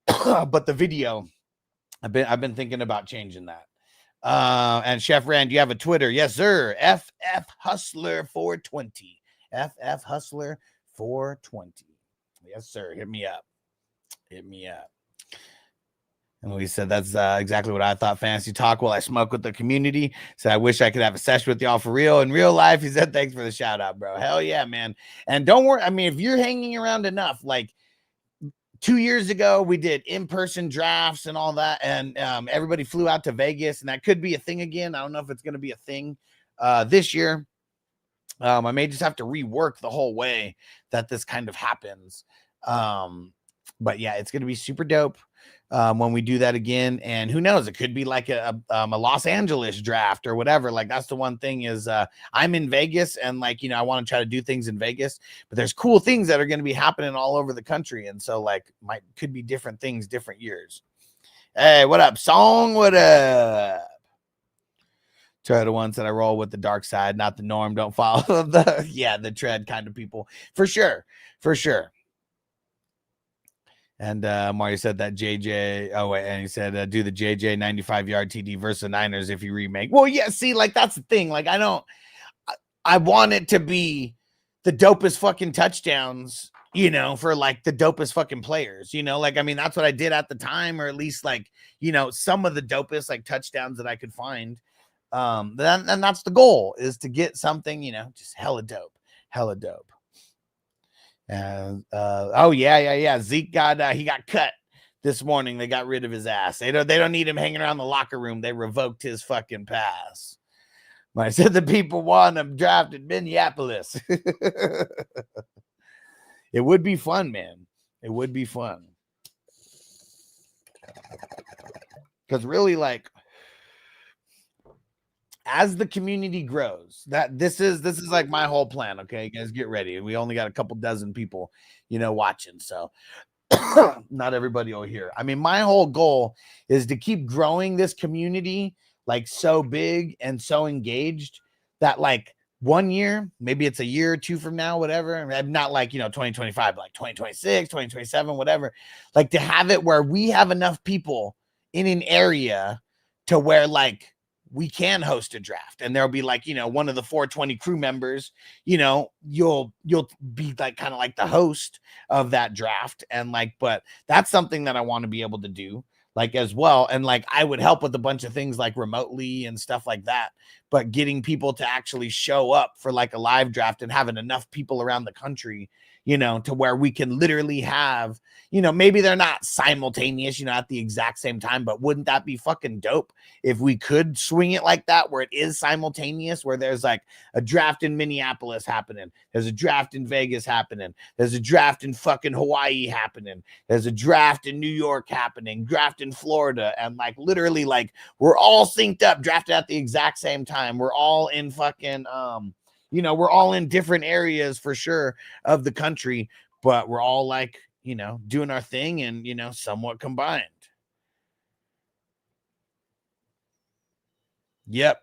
but the video, I've been thinking about changing that. And Chef Rand, you have a Twitter? Yes, sir. FF Hustler 420. FF Hustler 420. Yes, sir. Hit me up. Hit me up. And we said that's exactly what I thought. Fantasy talk while I smoke with the community. Said I wish I could have a session with y'all for real in real life. He said thanks for the shout out, bro. Hell yeah, man. And don't worry. I mean, if you're hanging around enough, like 2 years ago, we did in-person drafts and all that, and everybody flew out to Vegas, and that could be a thing again. I don't know if it's going to be a thing this year. I may just have to rework the whole way that this kind of happens. But yeah, it's going to be super dope when we do that again. And who knows, it could be like a Los Angeles draft or whatever. Like that's the one thing is I'm in Vegas and like, you know, I want to try to do things in Vegas, but there's cool things that are going to be happening all over the country. And so like could be different things, different years. Hey, what up, Song? What up? Try the ones that I roll with the dark side, not the norm. Don't follow the tread kind of people. For sure. For sure. And Mario said that JJ, and he said, do the JJ 95-yard TD versus the Niners if you remake. Well, yeah, see, like, that's the thing. Like, I want it to be the dopest fucking touchdowns, you know, for, like, the dopest fucking players, you know? Like, I mean, that's what I did at the time, or at least, like, you know, some of the dopest, like, touchdowns that I could find. And that's the goal, is to get something, you know, just hella dope. And Zeke he got cut this morning. They got rid of his ass. They don't need him hanging around the locker room. They revoked his fucking pass. I said the people want him drafted Minneapolis. It would be fun, man. It would be fun. Because really, like, as the community grows, that this is like my whole plan. Okay, you guys get ready. We only got a couple dozen people, you know, watching. So not everybody will hear. I mean, my whole goal is to keep growing this community like so big and so engaged that like 1 year, maybe it's a year or two from now, whatever. I'm not like, you know, 2025, like 2026, 2027, whatever. Like to have it where we have enough people in an area to where like we can host a draft, and there'll be like, you know, one of the 420 crew members, you know, you'll be like kind of like the host of that draft. And like, but that's something that I want to be able to do like as well. And like, I would help with a bunch of things like remotely and stuff like that, but getting people to actually show up for like a live draft and having enough people around the country, you know, to where we can literally have, you know, maybe they're not simultaneous, you know, at the exact same time, but wouldn't that be fucking dope if we could swing it like that, where it is simultaneous, where there's like a draft in Minneapolis happening, there's a draft in Vegas happening, there's a draft in fucking Hawaii happening, there's a draft in New York happening, draft in Florida, and like literally like we're all synced up, drafted at the exact same time. We're all in fucking you know, we're all in different areas for sure of the country, but we're all like, you know, doing our thing and, you know, somewhat combined. Yep.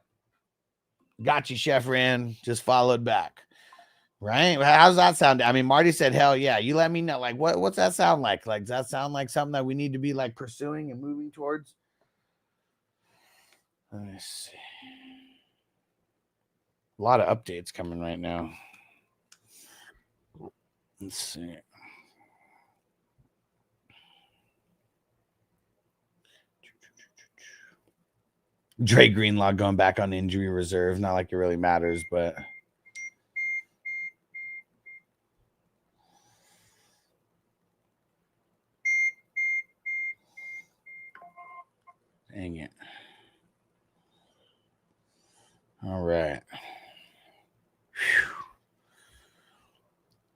Got you, Chef Ran. Just followed back. Right? How's that sound? I mean, Marty said, hell yeah. You let me know. Like, what's that sound like? Like, does that sound like something that we need to be like pursuing and moving towards? Let me see. A lot of updates coming right now. Let's see. Dre Greenlaw going back on injury reserve. Not like it really matters, but dang it. All right. Whew.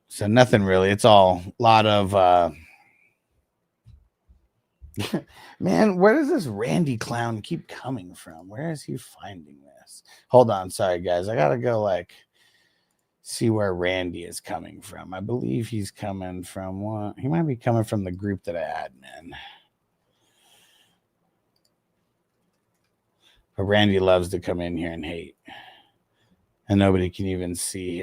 So nothing really. It's all a lot of man, where does this Randy clown keep coming from? Where is he finding this? Hold on, sorry guys. I gotta go like see where Randy is coming from. I believe he's coming from what? He might be coming from the group that I admin. But Randy loves to come in here and hate. And nobody can even see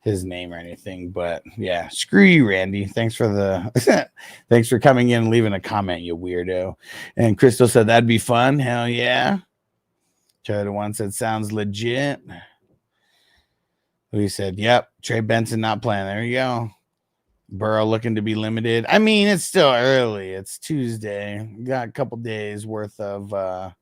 his name or anything, but yeah, screw you, Randy. Thanks for the thanks for coming in and leaving a comment, you weirdo. And Crystal said that'd be fun. Hell yeah. Charlie one said sounds legit. We said, yep, Trey Benson not playing. There you go. Burrow looking to be limited. I mean, it's still early. It's Tuesday. Got a couple days worth of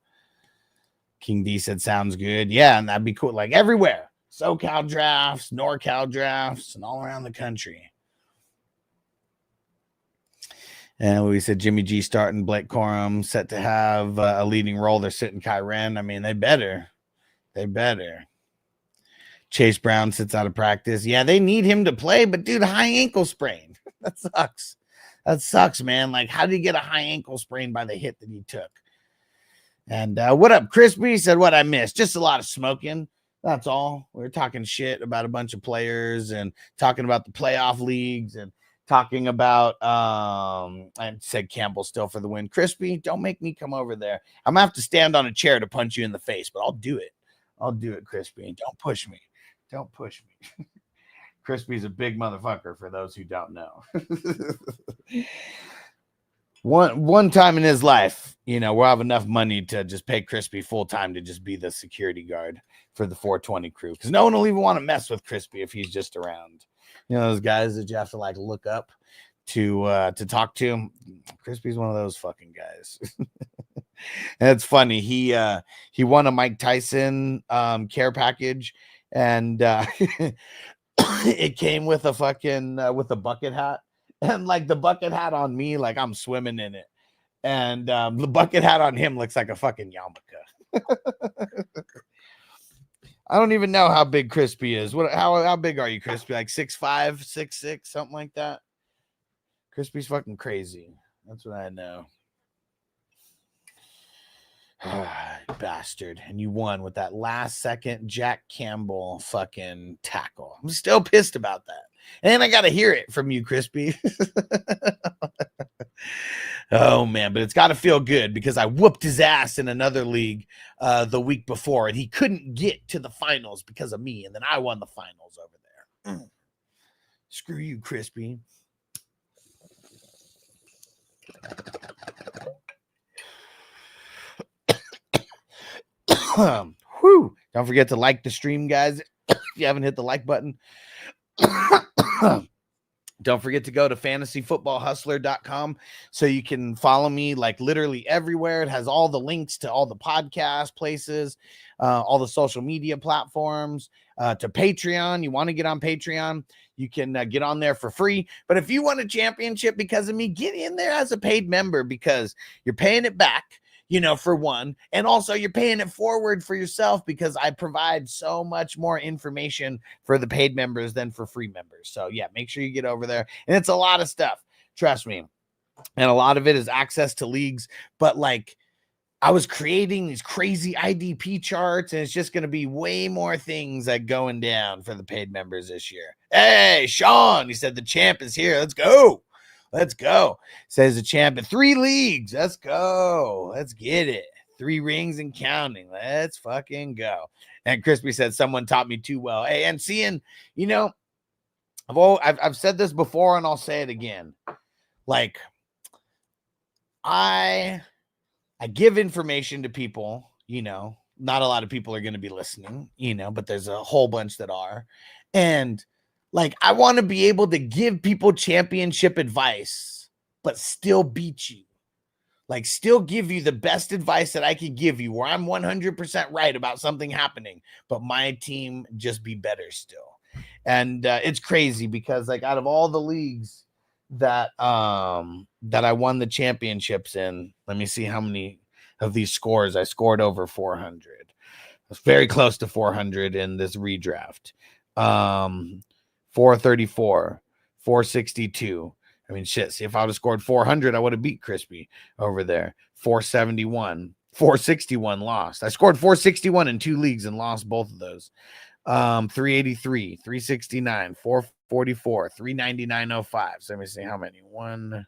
King D said sounds good. Yeah, and that'd be cool. Like everywhere. SoCal drafts, NorCal drafts, and all around the country. And we said Jimmy G starting, Blake Corum set to have a leading role. They're sitting Kyren. I mean, they better. They better. Chase Brown sits out of practice. Yeah, they need him to play, but dude, high ankle sprain. That sucks. That sucks, man. Like, how did he get a high ankle sprain by the hit that he took? And what up, Crispy? Said what I missed. Just a lot of smoking. That's all. We were talking shit about a bunch of players and talking about the playoff leagues and talking about I said Campbell still for the win. Crispy, don't make me come over there. I'm gonna have to stand on a chair to punch you in the face, but I'll do it. I'll do it, Crispy. Don't push me. Don't push me. Crispy's a big motherfucker for those who don't know. One time in his life, you know, we'll have enough money to just pay Crispy full time to just be the security guard for the 420 crew, because no one will even want to mess with Crispy if he's just around. You know, those guys that you have to like look up to talk to. Crispy's one of those fucking guys. And it's funny, he won a Mike Tyson care package, and it came with a fucking with a bucket hat. And like the bucket hat on me, like I'm swimming in it. And the bucket hat on him looks like a fucking yarmulke. I don't even know how big Crispy is. How big are you, Crispy? Like 6'5", 6'6", something like that? Crispy's fucking crazy. That's what I know. Bastard. And you won with that last second Jack Campbell fucking tackle. I'm still pissed about that. And I got to hear it from you, Crispy. Oh, man. But it's got to feel good because I whooped his ass in another league the week before, and he couldn't get to the finals because of me. And then I won the finals over there. Screw you, Crispy. Whew. Don't forget to like the stream, guys. If you haven't hit the like button. Don't forget to go to fantasyfootballhustler.com so you can follow me like literally everywhere. It has all the links to all the podcast places, all the social media platforms, to Patreon. You want to get on Patreon, you can get on there for free. But if you want a championship because of me, get in there as a paid member because you're paying it back. You know, for one, and also you're paying it forward for yourself because I provide so much more information for the paid members than for free members. So yeah, make sure you get over there. And it's a lot of stuff, trust me. And a lot of it is access to leagues, but like I was creating these crazy IDP charts, and it's just going to be way more things like going down for the paid members this year. Hey, Sean, he said the champ is here. Let's go. Let's go. Says the champ in 3 leagues. Let's go. Let's get it. 3 rings and counting. Let's fucking go. And Crispy said someone taught me too well. Hey, and seeing, you know, I've said this before and I'll say it again. Like, I give information to people, you know, not a lot of people are going to be listening, you know, but there's a whole bunch that are. And like, I want to be able to give people championship advice, but still beat you. Like, still give you the best advice that I could give you where I'm 100% right about something happening, but my team just be better still. And it's crazy because, like, out of all the leagues that I won the championships in, let me see how many of these scores I scored over 400. I was very close to 400 in this redraft. 434, 462. I mean, shit. See, if I would have scored 400, I would have beat Crispy over there. 471, 461 lost. I scored 461 in 2 leagues and lost both of those. 383, 369, 444, 399.05. So let me see how many. 1,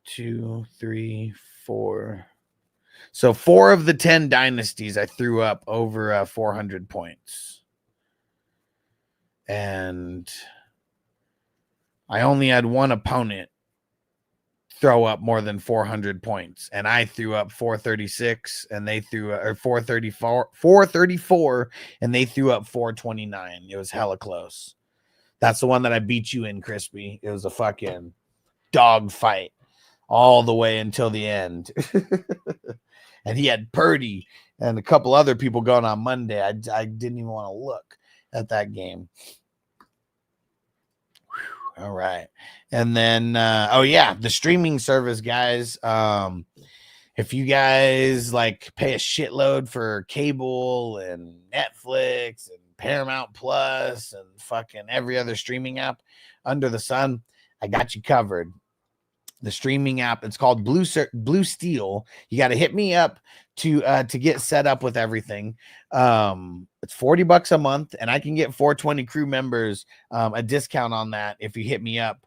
2, 3, 4. So 4 of the 10 dynasties I threw up over 400 points. and I only had one opponent throw up more than 400 points, and I threw up 436, and they threw or 434, and they threw up 429. It was hella close. That's the one that I beat you in, Crispy. It was a fucking dog fight all the way until the end. And he had Purdy and a couple other people going on Monday. I didn't even want to look at that game. Whew, all right. And then, oh yeah, the streaming service, guys. If you guys like pay a shitload for cable and Netflix and Paramount Plus and fucking every other streaming app under the sun, I got you covered. The streaming app, it's called Blue Steel. You got to hit me up to get set up with everything. It's $40 a month, and I can get 420 crew members a discount on that if you hit me up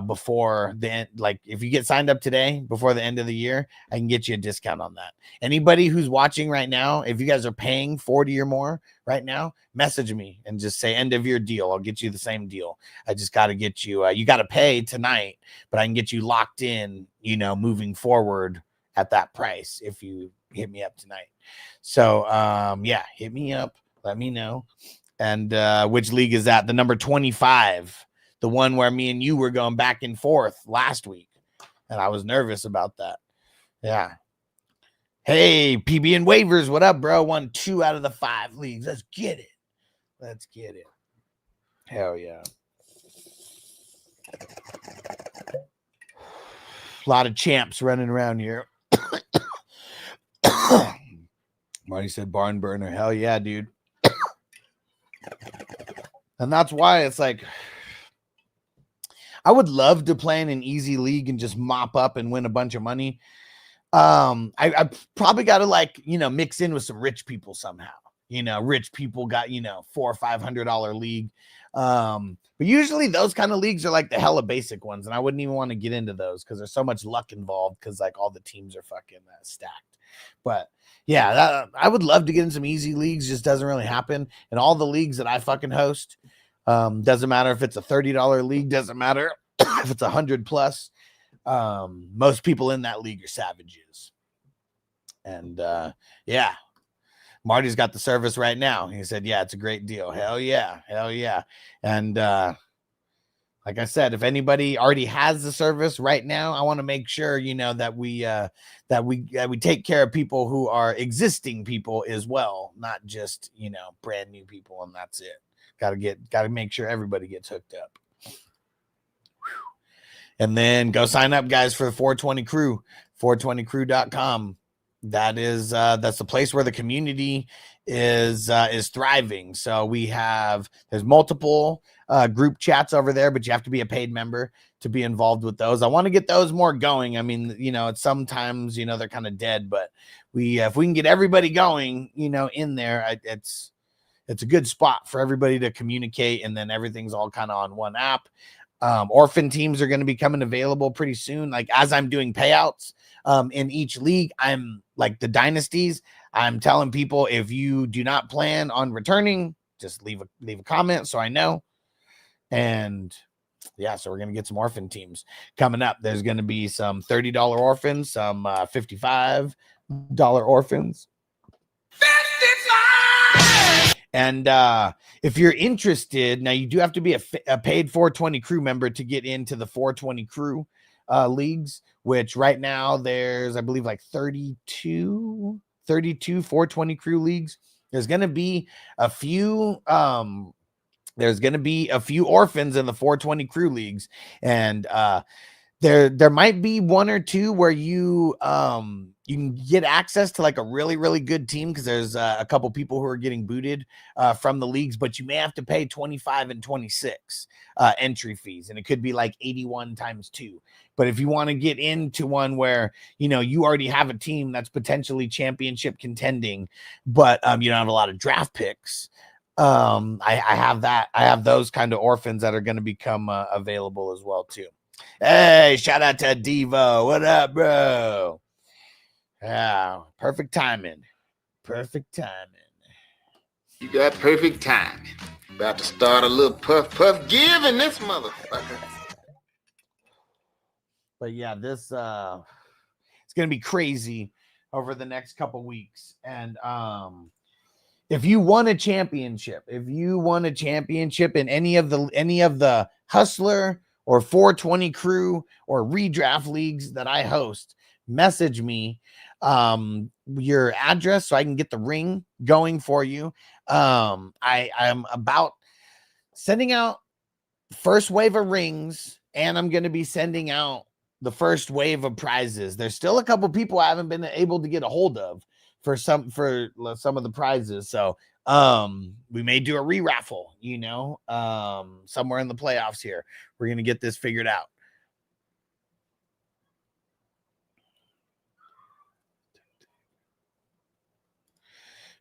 before the end. Like if you get signed up today before the end of the year, I can get you a discount on that. Anybody who's watching right now, if you guys are paying 40 or more right now, message me and just say end of year deal. I'll get you the same deal. I just got to get you, you got to pay tonight, but I can get you locked in, you know, moving forward at that price if you hit me up tonight. So yeah, hit me up, let me know. And which league is that? The number 25. The one where me and you were going back and forth last week. And I was nervous about that. Yeah. Hey, PB and waivers. What up, bro? Won 2 out of the 5 leagues. Let's get it. Let's get it. Hell yeah. A lot of champs running around here. Marty said barn burner. Hell yeah, dude. And that's why it's like, I would love to play in an easy league and just mop up and win a bunch of money. I probably got to like, you know, mix in with some rich people somehow. You know, rich people got, you know, $400 or $500 league. But usually those kind of leagues are like the hella basic ones. And I wouldn't even want to get into those because there's so much luck involved because like all the teams are fucking stacked. But yeah, I would love to get in some easy leagues. Just doesn't really happen. And all the leagues that I fucking host, doesn't matter if it's a $30 league, doesn't matter if it's 100 plus. Most people in that league are savages. And yeah, Marty's got the service right now. He said, yeah, it's a great deal. Hell yeah. Hell yeah. And like I said, if anybody already has the service right now, I want to make sure, you know, that we take care of people who are existing people as well, not just, you know, brand new people. And that's it. Got to make sure everybody gets hooked up. And then go sign up, guys, for the 420 crew, 420crew.com. That is, that's the place where the community is thriving. So there's multiple group chats over there, but you have to be a paid member to be involved with those. I want to get those more going. I mean, you know, it's sometimes, you know, they're kind of dead, but if we can get everybody going, you know, in there, it's a good spot for everybody to communicate. And then everything's all kind of on one app. Orphan teams are going to be coming available pretty soon. Like as I'm doing payouts in each league, I'm like the dynasties. I'm telling people, if you do not plan on returning, just leave a comment so I know. And yeah, so we're going to get some orphan teams coming up. There's going to be some $30 orphans, some $55 orphans. 55! And if you're interested, now you do have to be a paid 420 crew member to get into the 420 crew leagues, which right now there's, I believe, like 32 420 crew leagues. There's going to be a few orphans in the 420 crew leagues. And there might be one or two where you can get access to like a really, really good team because there's a couple people who are getting booted from the leagues, but you may have to pay 25 and 26 entry fees, and it could be like 81 times 2. But if you want to get into one where, you know, you already have a team that's potentially championship contending, but you don't have a lot of draft picks, I have those kind of orphans that are going to become available as well too. Hey, shout out to Devo. What up, bro? Yeah, perfect timing. Perfect timing. You got perfect timing. About to start a little puff give in this motherfucker. But yeah, this it's gonna be crazy over the next couple weeks. And if you won a championship, in any of the Hustler or 420 crew or redraft leagues that I host, message me your address so I can get the ring going for you. I'm about sending out first wave of rings, and I'm going to be sending out the first wave of prizes. There's still a couple people I haven't been able to get a hold of for some of the prizes. So we may do a re-raffle, somewhere in the playoffs here. We're going to get this figured out.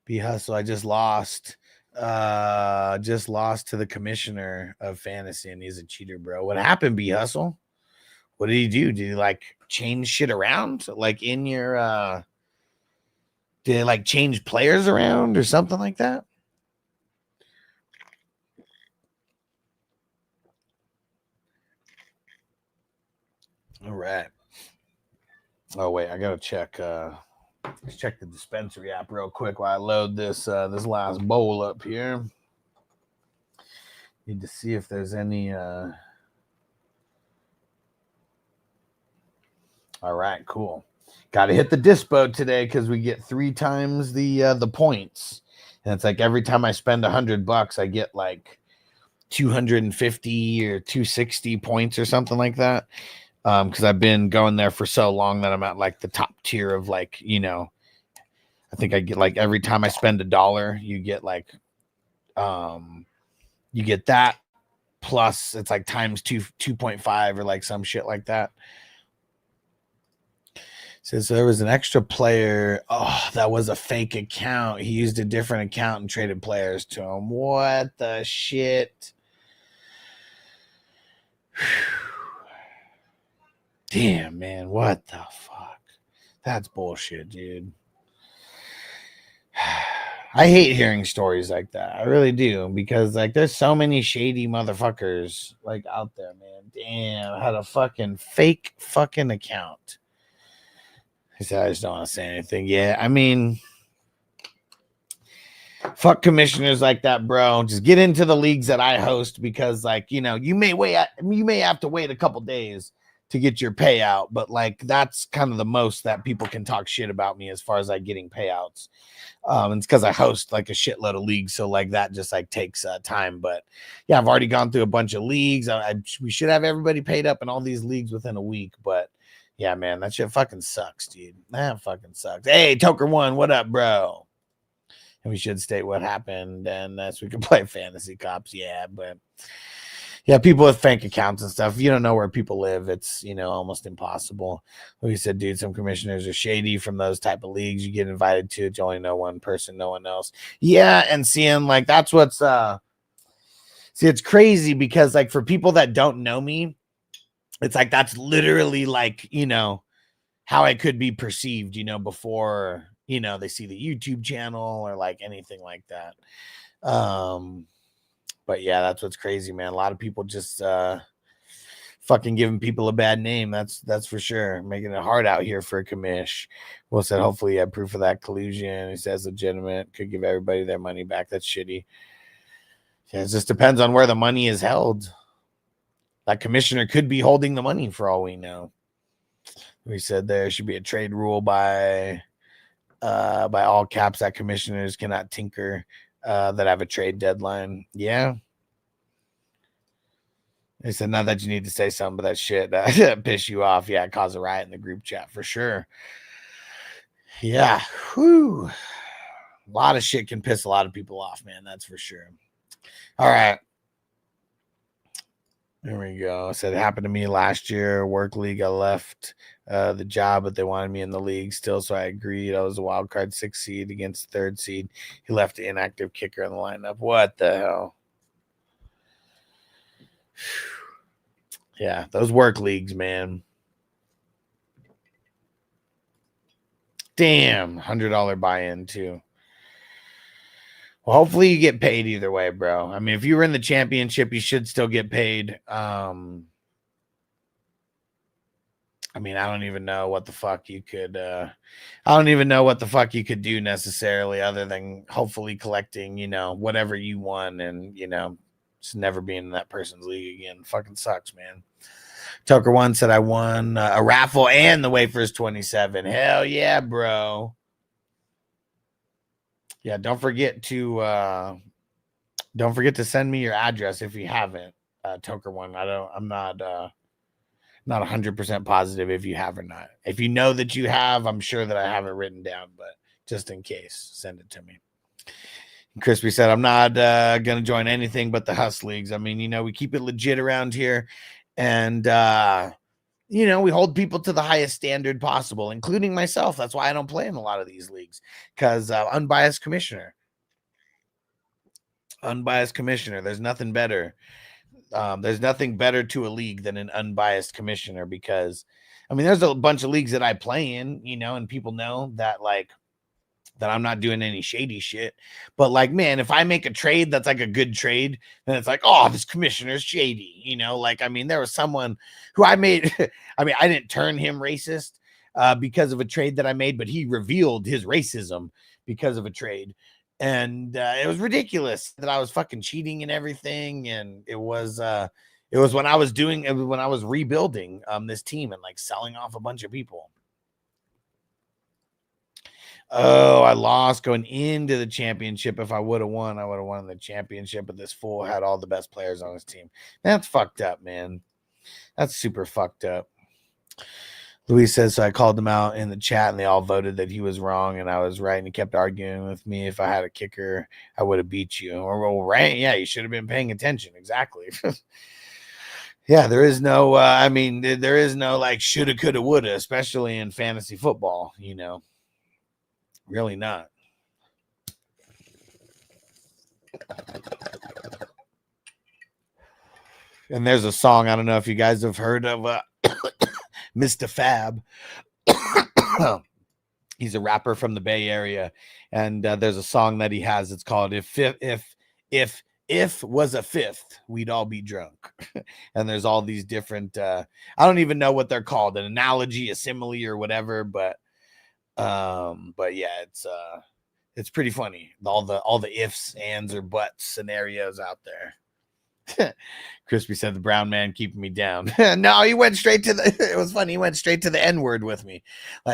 B Hustle, I just lost to the commissioner of fantasy, and he's a cheater, bro. What happened, B Hustle? What did he do? Did he like change shit around? Like in your did they like change players around or something like that? All right. Oh wait, I gotta check. Let's check the dispensary app real quick while I load this this last bowl up here. Need to see if there's any. All right, cool. Got to hit the dispo today because we get 3 times the points, and it's like every time I spend $100, I get like 250 or 260 points or something like that. Because I've been going there for so long that I'm at like the top tier of like, I think I get like every time I spend $1, you get like, you get that plus it's like times 2.5 or like some shit like that. So there was an extra player. Oh, that was a fake account. He used a different account and traded players to him. What the shit? Damn, man. What the fuck? That's bullshit, dude. I hate hearing stories like that. I really do, because like there's so many shady motherfuckers like out there, man. Damn, I had a fucking fake fucking account. I said I just don't want to say anything. Yeah, I mean, fuck commissioners like that, bro. Just get into the leagues that I host, because like, you may have to wait a couple days to get your payout, but like that's kind of the most that people can talk shit about me as far as like getting payouts. And it's because I host like a shitload of leagues, so like that just like takes time. But yeah, I've already gone through a bunch of leagues. We should have everybody paid up in all these leagues within a week, but yeah, man, that shit fucking sucks, dude. That fucking sucks. Hey, Toker1, what up, bro? And we should state what happened, and that's we can play fantasy cops. Yeah, but yeah, people with fake accounts and stuff, you don't know where people live. It's, almost impossible. Like you said, dude, some commissioners are shady from those type of leagues you get invited to. You only know one person, no one else. Yeah, and seeing like that's what's it's crazy, because like for people that don't know me, it's like that's literally like, how I could be perceived, before, they see the YouTube channel or like anything like that. But yeah, that's what's crazy, man. A lot of people just fucking giving people a bad name. That's for sure. Making it hard out here for a commish. Will said, hopefully you have proof of that collusion. He says legitimate. Could give everybody their money back. That's shitty. Yeah, it just depends on where the money is held. That commissioner could be holding the money for all we know. We said there should be a trade rule by all caps that commissioners cannot tinker that have a trade deadline. Yeah. They said, not that you need to say something, but that shit that piss you off. Yeah, cause a riot in the group chat for sure. Yeah. Whew. A lot of shit can piss a lot of people off, man. That's for sure. All right. There we go. Said it happened to me last year. Work league. I left the job, but they wanted me in the league still, so I agreed. I was a wild card 6 seed against 3rd seed. He left the inactive kicker in the lineup. What the hell? Yeah, those work leagues, man. Damn, $100 buy-in too. Well, hopefully you get paid either way, bro. I mean, if you were in the championship, you should still get paid. I mean, I don't even know what the fuck you could do necessarily other than hopefully collecting, whatever you won and, just never being in that person's league again. Fucking sucks, man. Tucker One said I won a raffle and the Wafers 27. Hell yeah, bro. Yeah, don't forget to send me your address if you haven't, Toker One. I'm not 100% positive if you have or not. If you know that you have, I'm sure that I have it written down, but just in case, send it to me. Crispy said, I'm not going to join anything but the Hus leagues. I mean, we keep it legit around here, and we hold people to the highest standard possible, including myself. That's why I don't play in a lot of these leagues, because unbiased commissioner. There's nothing better. There's nothing better to a league than an unbiased commissioner, because I mean, there's a bunch of leagues that I play in, and people know that that I'm not doing any shady shit. But man, if I make a trade that's like a good trade, then it's like, oh, this commissioner's shady. I mean, there was someone who I made. I mean, I didn't turn him racist because of a trade that I made, but he revealed his racism because of a trade. And it was ridiculous that I was fucking cheating and everything. And it was when I was rebuilding this team and selling off a bunch of people. Oh, I lost going into the championship. If I would have won, I would have won the championship. But this fool had all the best players on his team. That's fucked up, man. That's super fucked up. Luis says, so I called them out in the chat and they all voted that he was wrong and I was right. And he kept arguing with me. If I had a kicker, I would have beat you. Well, right? Yeah, you should have been paying attention. Exactly. Yeah, there is no, there is no shoulda, coulda, woulda, especially in fantasy football, Really not. And there's a song, I don't know if you guys have heard of Mr. Fab. He's a rapper from the Bay Area, and there's a song that he has. It's called If was a fifth, we'd all be drunk. And there's all these different I don't even know what they're called, an analogy, a simile, or whatever, but yeah, it's pretty funny. All the ifs, ands, or buts scenarios out there. Crispy said the brown man keeping me down. No, he went straight to it was funny. He went straight to the N-word with me.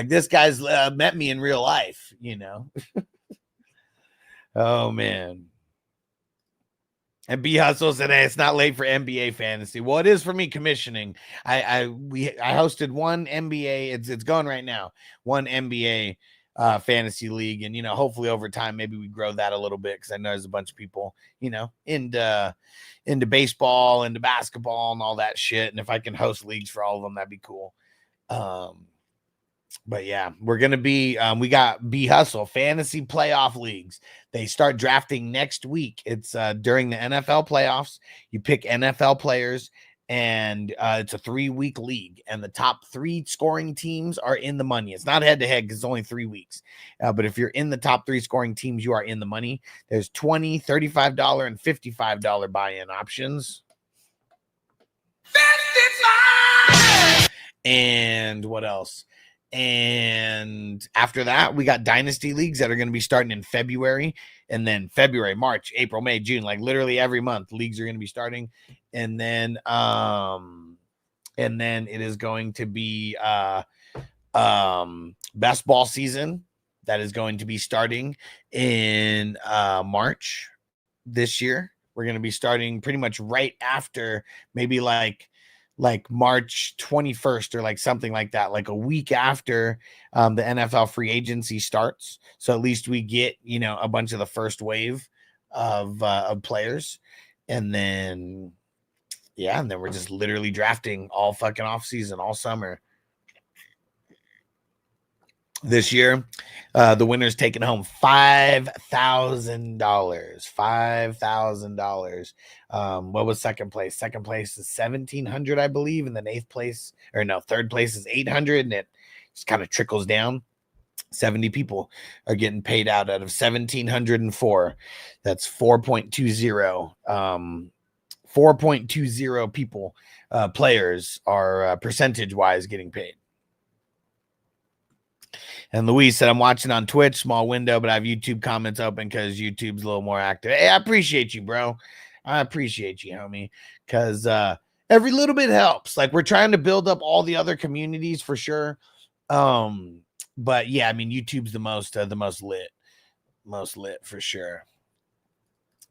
This guy's met me in real life, Oh man. And B Hustle said, hey, it's not late for NBA fantasy. Well, it is for me commissioning. I hosted one NBA. It's going right now. One NBA fantasy league, and hopefully over time maybe we grow that a little bit, because I know there's a bunch of people into baseball, into basketball, and all that shit. And if I can host leagues for all of them, that'd be cool. But yeah, we're gonna be we got B Hustle fantasy playoff leagues. They start drafting next week. It's during the NFL playoffs. You pick NFL players, and it's a 3-week league, and the top 3 scoring teams are in the money. It's not head to head because it's only 3 weeks. But if you're in the top 3 scoring teams, you are in the money. There's $20, $35, and $55 buy-in options. 55! And what else? And after that, we got dynasty leagues that are going to be starting in February, and then February, March, April, May, June, literally every month leagues are going to be starting. And then it is going to be best ball season that is going to be starting in March this year. We're going to be starting pretty much right after, maybe like March 21st or something like that, a week after the NFL free agency starts. So at least we get, a bunch of the first wave of players. And then, yeah, and then we're just literally drafting all fucking off season, all summer. This year, the winner's taking home $5,000. $5,000. What was second place? Second place is $1,700, I believe, and then third place is $800, and it just kind of trickles down. 70 people are getting paid out of 1,704. That's 4.20. 4.20 people, players are percentage-wise getting paid. And Louise said, I'm watching on Twitch, small window, but I have YouTube comments open because YouTube's a little more active. Hey, I appreciate you, bro. I appreciate you, homie, because every little bit helps. Like, we're trying to build up all the other communities for sure. But yeah, I mean, YouTube's the most lit for sure.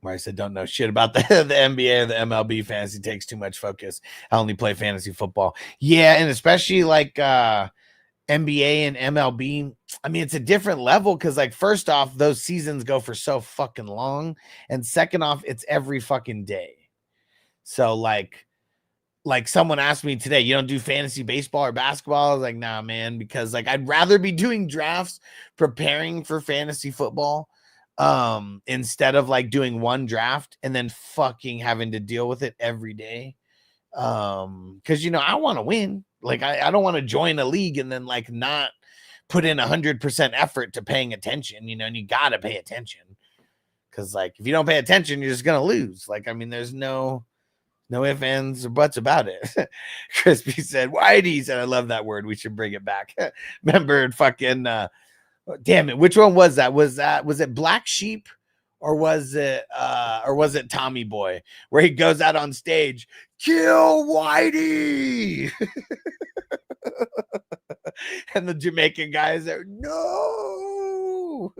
Where I said, don't know shit about the NBA or the MLB. Fantasy takes too much focus. I only play fantasy football. Yeah, and especially like NBA and MLB. I mean, it's a different level because, like, first off, those seasons go for so fucking long. And second off, it's every fucking day. So, like someone asked me today, you don't do fantasy baseball or basketball? I was like, nah, man, because like I'd rather be doing drafts preparing for fantasy football instead of like doing one draft and then fucking having to deal with it every day. Because you know, I want to win. Like I don't want to join a league and then like not put in 100% effort to paying attention, you know, and you gotta pay attention. Because like if you don't pay attention, you're just gonna lose. Like, I mean, there's no ifs, ands, or buts about it. Crispy said, Whitey said, I love that word. We should bring it back. Remember fucking damn it, which one was that? Was it Black Sheep or was it Tommy Boy, where he goes out on stage, kill Whitey? And the Jamaican guy is there, no.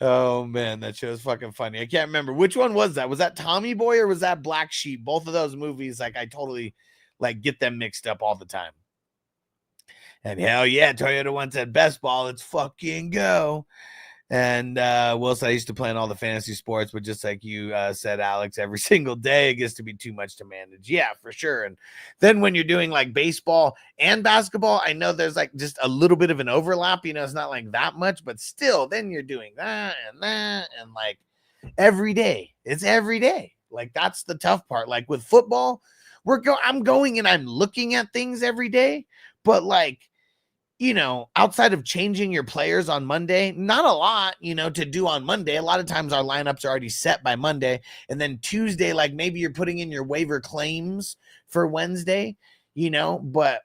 Oh man, that show is fucking funny. I can't remember which one was that. Was that Tommy Boy or was that Black Sheep? Both of those movies, like I totally like get them mixed up all the time. And hell yeah, Toyota once said best ball, let's fucking go. And Will said I used to play in all the fantasy sports, but just like you said, Alex, every single day it gets to be too much to manage. Yeah, for sure. And then when you're doing like baseball and basketball, I know there's like just a little bit of an overlap. You know, it's not like that much, but still, then you're doing that and like every day. It's every day. Like that's the tough part. Like with football, I'm going and I'm looking at things every day, but like, you know, outside of changing your players on Monday, not a lot, you know, to do on Monday. A lot of times our lineups are already set by Monday. And then Tuesday, like maybe you're putting in your waiver claims for Wednesday, you know, but,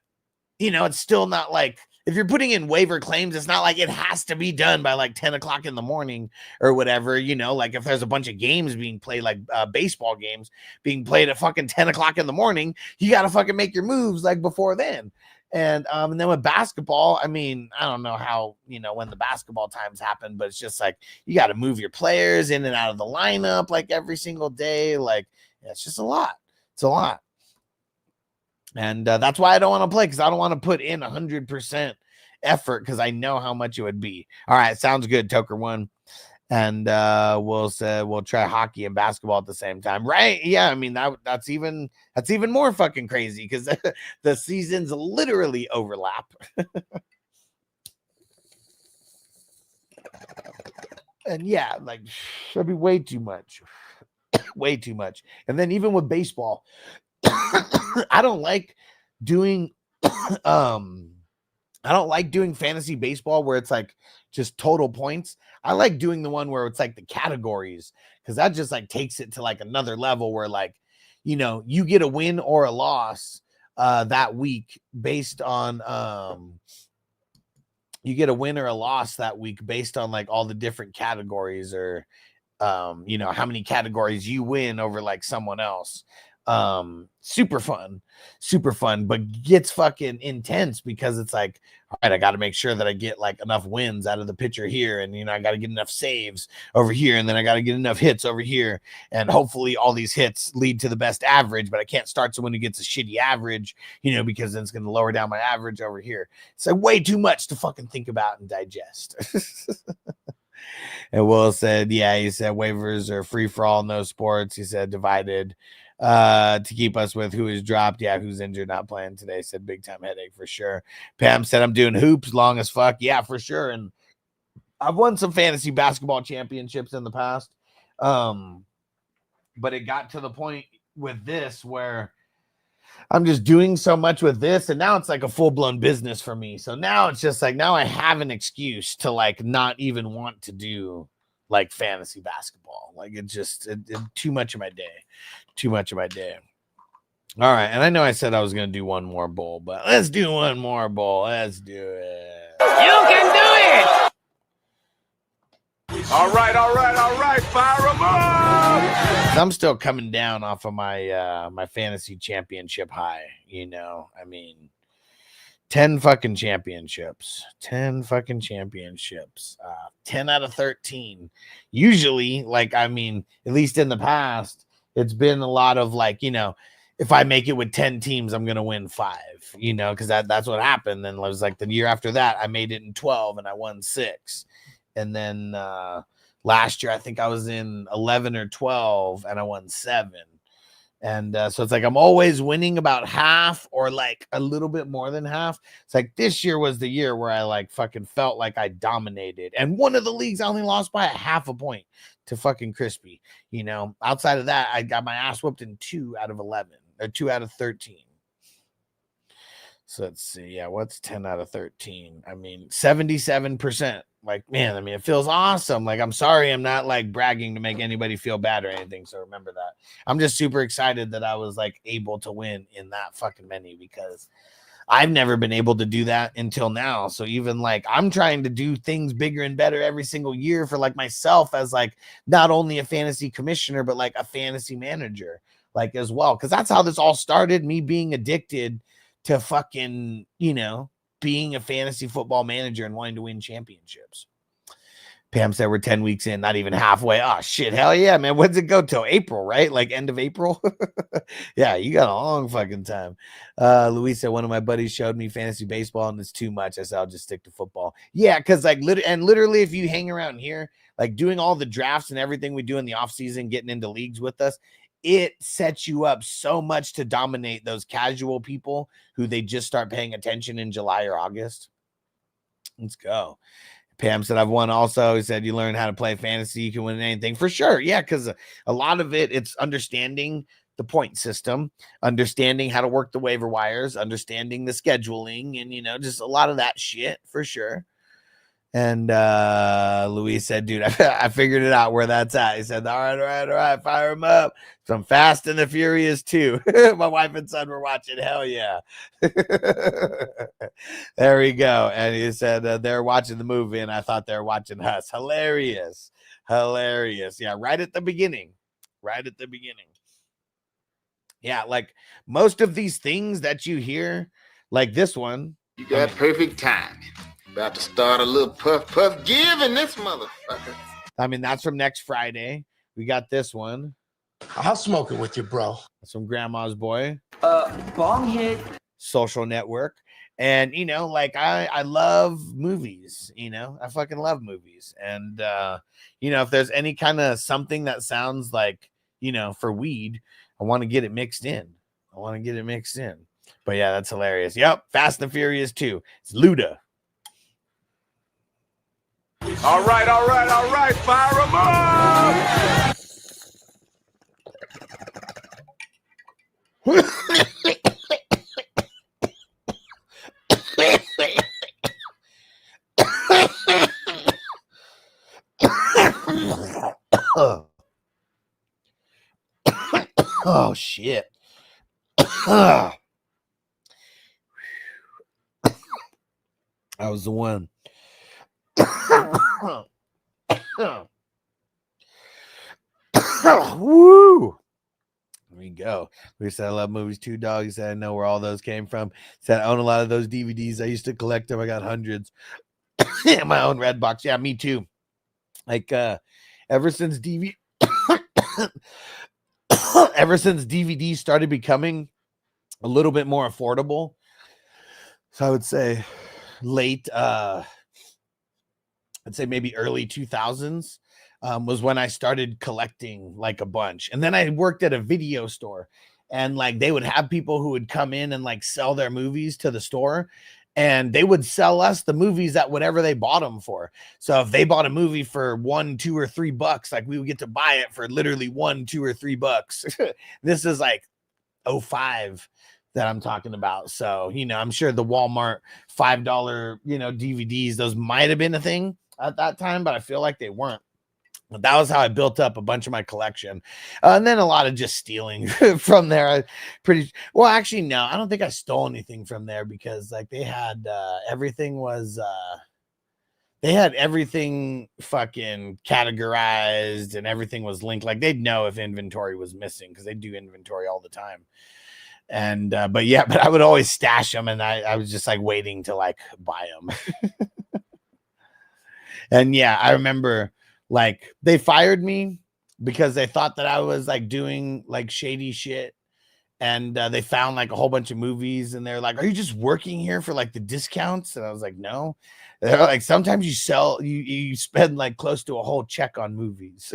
you know, it's still not like if you're putting in waiver claims, it's not like it has to be done by like 10 o'clock in the morning or whatever, you know, like if there's a bunch of games being played, like baseball games being played at fucking 10 o'clock in the morning, you got to fucking make your moves like before then. And then with basketball, I mean, I don't know how, you know, when the basketball times happen, but it's just like you got to move your players in and out of the lineup like every single day. Like, yeah, it's just a lot. It's a lot. And that's why I don't want to play, because I don't want to put in 100% effort because I know how much it would be. All right, sounds good, Toker One. And we'll try hockey and basketball at the same time, right? Yeah, I mean that's even more fucking crazy because the seasons literally overlap. And yeah, like that'd be way too much, way too much. And then even with baseball, I don't like doing fantasy baseball where it's like just total points. I like doing the one where it's like the categories, because that just like takes it to like another level where like, you know, you get a win or a loss that week based on you get a win or a loss that week based on like all the different categories or you know, how many categories you win over like someone else. Super fun, but gets fucking intense because it's like, all right, I got to make sure that I get like enough wins out of the pitcher here, and you know, I got to get enough saves over here, and then I got to get enough hits over here, and hopefully all these hits lead to the best average. But I can't start someone who gets a shitty average, you know, because then it's going to lower down my average over here. It's like way too much to fucking think about and digest. And Will said, yeah, he said waivers are free for all, no sports. He said divided to keep us with who is dropped. Yeah, who's injured, not playing today. Said big time headache for sure. Pam said I'm doing hoops long as fuck. Yeah, for sure. And I've won some fantasy basketball championships in the past. But it got to the point with this where I'm just doing so much with this, and now it's like a full-blown business for me. So now it's just like, now I have an excuse to like not even want to do like fantasy basketball. Like it too much of my day. Too much of my day. All right, and I know I said I was gonna do one more bowl, but let's do one more bowl. Let's do it. You can do it! All right, fire 'em up! I'm still coming down off of my my fantasy championship high, you know. I mean, 10 fucking championships. 10 fucking championships. 10 out of 13. Usually, like, I mean, at least in the past, it's been a lot of like, you know, if I make it with 10 teams, I'm gonna win 5, you know, because that's what happened. Then it was like the year after that, I made it in 12 and I won 6. And then last year, I think I was in 11 or 12 and I won 7. And so it's like I'm always winning about half or like a little bit more than half. It's like this year was the year where I like fucking felt like I dominated. And one of the leagues I only lost by a half a point to fucking Crispy. You know, outside of that, I got my ass whooped in 2 out of 11 or 2 out of 13. So let's see. Yeah, what's 10 out of 13? I mean, 77%. Like, man, I mean, it feels awesome. Like, I'm sorry I'm not like bragging to make anybody feel bad or anything. So remember that. I'm just super excited that I was like able to win in that fucking many because I've never been able to do that until now. So even like I'm trying to do things bigger and better every single year for like myself as like not only a fantasy commissioner, but like a fantasy manager, like as well. Cause that's how this all started. Me being addicted to fucking, you know, being a fantasy football manager and wanting to win championships. Pam said we're 10 weeks in, not even halfway. Oh shit, hell yeah, man. When's it go till? April, right? Like end of April. Yeah, you got a long fucking time. Luis said one of my buddies showed me fantasy baseball and it's too much. I said I'll just stick to football. Yeah, because like literally if you hang around here, like doing all the drafts and everything we do in the off season, getting into leagues with us, it sets you up so much to dominate those casual people who they just start paying attention in July or August. Let's go. Pam said, I've won also. He said, you learn how to play fantasy. You can win anything for sure. Yeah. Cause a lot of it, it's understanding the point system, understanding how to work the waiver wires, understanding the scheduling and, you know, just a lot of that shit for sure. And Luis said, dude, I figured it out where that's at. He said, all right, fire him up. Some Fast and the Furious 2. My wife and son were watching. Hell yeah. There we go. And he said they're watching the movie and I thought they were watching us. Hilarious. Yeah, right at the beginning. Yeah, like most of these things that you hear, like this one. You got perfect timing. About to start a little puff giving this motherfucker. I mean, that's from next Friday. We got this one. I'll smoke it with you, bro. That's from Grandma's Boy. Bong hit. Social Network. And, you know, like I love movies, you know, I fucking love movies. And, you know, if there's any kind of something that sounds like, you know, for weed, I want to get it mixed in. But yeah, that's hilarious. Yep. Fast and Furious 2. It's Luda. All right, fire 'em up! Oh shit. That was the one. Woo! There we go. We said I love movies too, dog. He said I know where all those came from. He said I own a lot of those DVDs. I used to collect them. I got hundreds. My own red box. Yeah, me too. Like ever since DVD started becoming a little bit more affordable. So I would say late I'd say maybe early 2000s was when I started collecting like a bunch. And then I worked at a video store and like they would have people who would come in and like sell their movies to the store and they would sell us the movies at whatever they bought them for. So if they bought a movie for $1, $2, or $3, like we would get to buy it for literally $1, $2, or $3. This is like 05. that I'm talking about. So, I'm sure the Walmart $5, DVDs, those might have been a thing at that time, but I feel like they weren't. But that was how I built up a bunch of my collection. And then a lot of just stealing from there. Actually, no, I don't think I stole anything from there because like they had everything fucking categorized and everything was linked. Like they'd know if inventory was missing because they do inventory all the time. And, but I would always stash them and I was just like waiting to like buy them. And yeah, I remember like they fired me because they thought that I was like doing like shady shit. And they found like a whole bunch of movies and they're like, are you just working here for like the discounts? And I was like, no. They're like, sometimes you spend like close to a whole check on movies.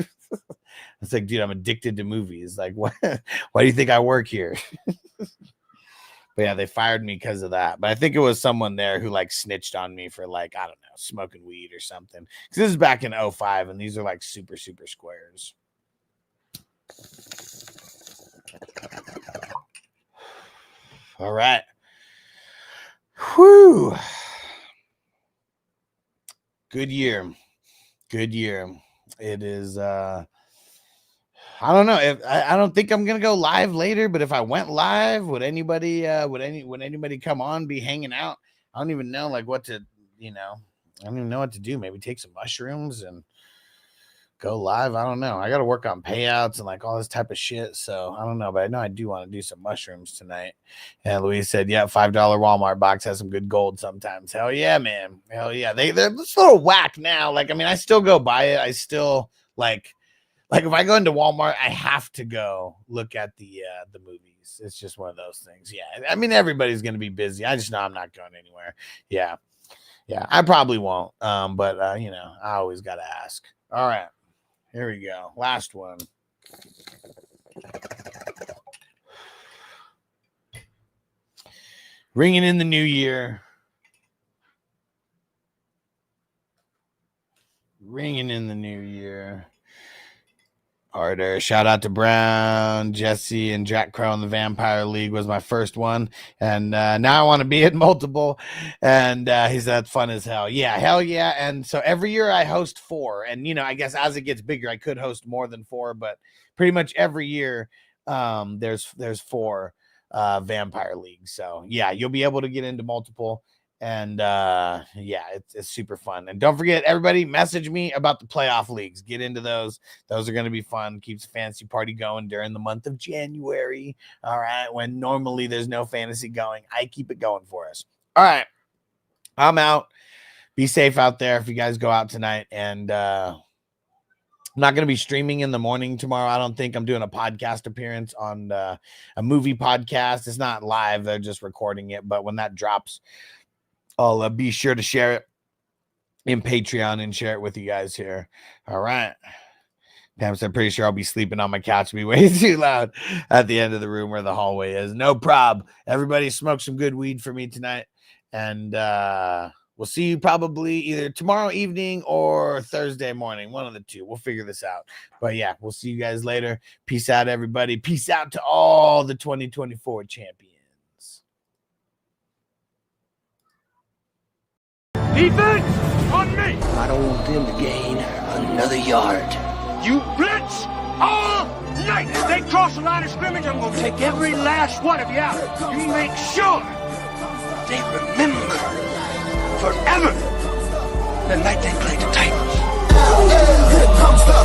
It's like, dude, I'm addicted to movies. Like, why do you think I work here? But yeah, they fired me because of that. But I think it was someone there who like snitched on me for like, I don't know, smoking weed or something. Because this is back in 2005 and these are like super, super squares. All right. Whew. Good year. It is I don't know if I don't think I'm gonna go live later, but if I went live, would anybody come on, be hanging out? I don't even know like what to, I don't even know what to do. Maybe take some mushrooms and go live. I don't know. I got to work on payouts and like all this type of shit. So I don't know, but I know I do want to do some mushrooms tonight. And Louise said, yeah, $5 Walmart box has some good gold sometimes. Hell yeah, man. Hell yeah. They're just a little whack now. Like, I mean, I still go buy it. I still like if I go into Walmart, I have to go look at the movies. It's just one of those things. Yeah. I mean, everybody's going to be busy. I just know I'm not going anywhere. Yeah. Yeah. I probably won't. But I always got to ask. All right. Here we go. Last one. Ringing in the new year. Harder. Shout out to Brown, Jesse, and Jack Crow in the Vampire League was my first one. And now I want to be at multiple. And he said, fun as hell. Yeah, hell yeah. And so every year I host 4. And, I guess as it gets bigger, I could host more than 4. But pretty much every year there's 4 Vampire Leagues. So, yeah, you'll be able to get into multiple. And it's super fun. And don't forget, everybody, message me about the playoff leagues. Get into those. Those are going to be fun. Keeps the fantasy party going during the month of January. All right. When normally there's no fantasy going, I keep it going for us. All right. I'm out. Be safe out there if you guys go out tonight. And I'm not going to be streaming in the morning tomorrow. I don't think. I'm doing a podcast appearance on a movie podcast. It's not live. They're just recording it. But when that drops, I'll be sure to share it in Patreon and share it with you guys here. All right. Pam said, pretty sure I'll be sleeping on my couch. It'll be way too loud at the end of the room where the hallway is. No prob. Everybody smoke some good weed for me tonight. And we'll see you probably either tomorrow evening or Thursday morning. One of the two. We'll figure this out. But yeah, we'll see you guys later. Peace out, everybody. Peace out to all the 2024 champions. Defense on me. I don't want them to gain another yard. You blitz all night. If they cross the line of scrimmage, I'm going to take every last one of you out. You make sure they remember forever the night they played the Titans. Here comes the